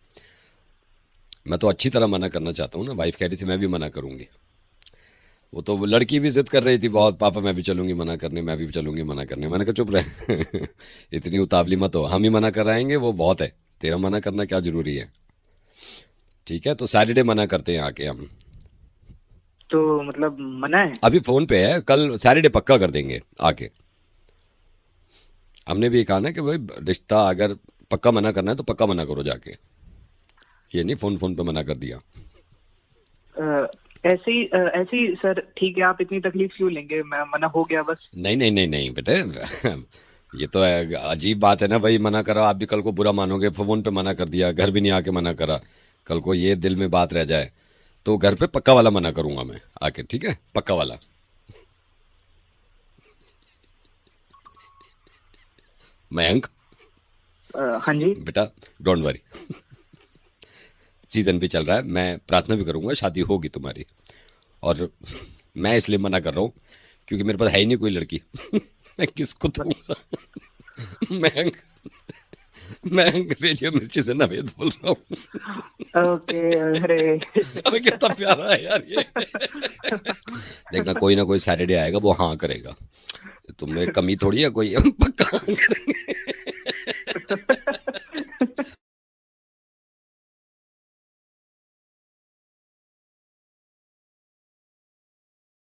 मैं तो अच्छी तरह मना करना चाहता हूँ ना, वाइफ कह रही थी मैं भी मना करूंगी। वो लड़की भी जिद कर रही थी बहुत, पापा मैं भी चलूंगी मना करने, मैं भी चलूंगी मना करने। मैंने कहा चुप रहे इतनी उतावली मत हो, हम ही मना कराएंगे वो बहुत है, तेरा मना करना क्या जरूरी है? ठीक है, तो सैटरडे मना करते हैं आके हम। तो मतलब मना है? अभी फोन पे है, कल सैटरडे पक्का कर देंगे आके। हमने भी कहा ना कि भाई रिश्ता अगर पक्का मना करना है तो पक्का मना करो जाके, ये नहीं फोन पे मना कर दिया। ऐसे ही सर, ठीक है, आप इतनी तकलीफ क्यों लेंगे? मैं मना हो गया बस। नहीं नहीं नहीं नहीं बेटे ये तो है, अजीब बात है ना भाई, मना करा आप भी कल को बुरा मानोगे, फोन पे मना कर दिया, घर भी नहीं आके मना करा, कल को ये दिल में बात रह जाए। तो घर पे पक्का वाला मना करूंगा मैं आके, ठीक है? पक्का वाला। मयंक हाँ जी। बेटा डोंट वरी, सीजन भी चल रहा है, मैं प्रार्थना भी करूंगा शादी होगी तुम्हारी, और मैं इसलिए मना कर रहा हूँ क्योंकि मेरे पास है ही नहीं कोई लड़की मैं किसको दूंगा मयंक रेडियो मिर्ची से नवेद बोल रहा हूँ। ओके। अरे अबे कितना प्यारा है यार ये देखना, कोई ना कोई सैटरडे आएगा वो हाँ करेगा, तुम्हें कमी थोड़ी है कोई पक्का हाँ करेंगे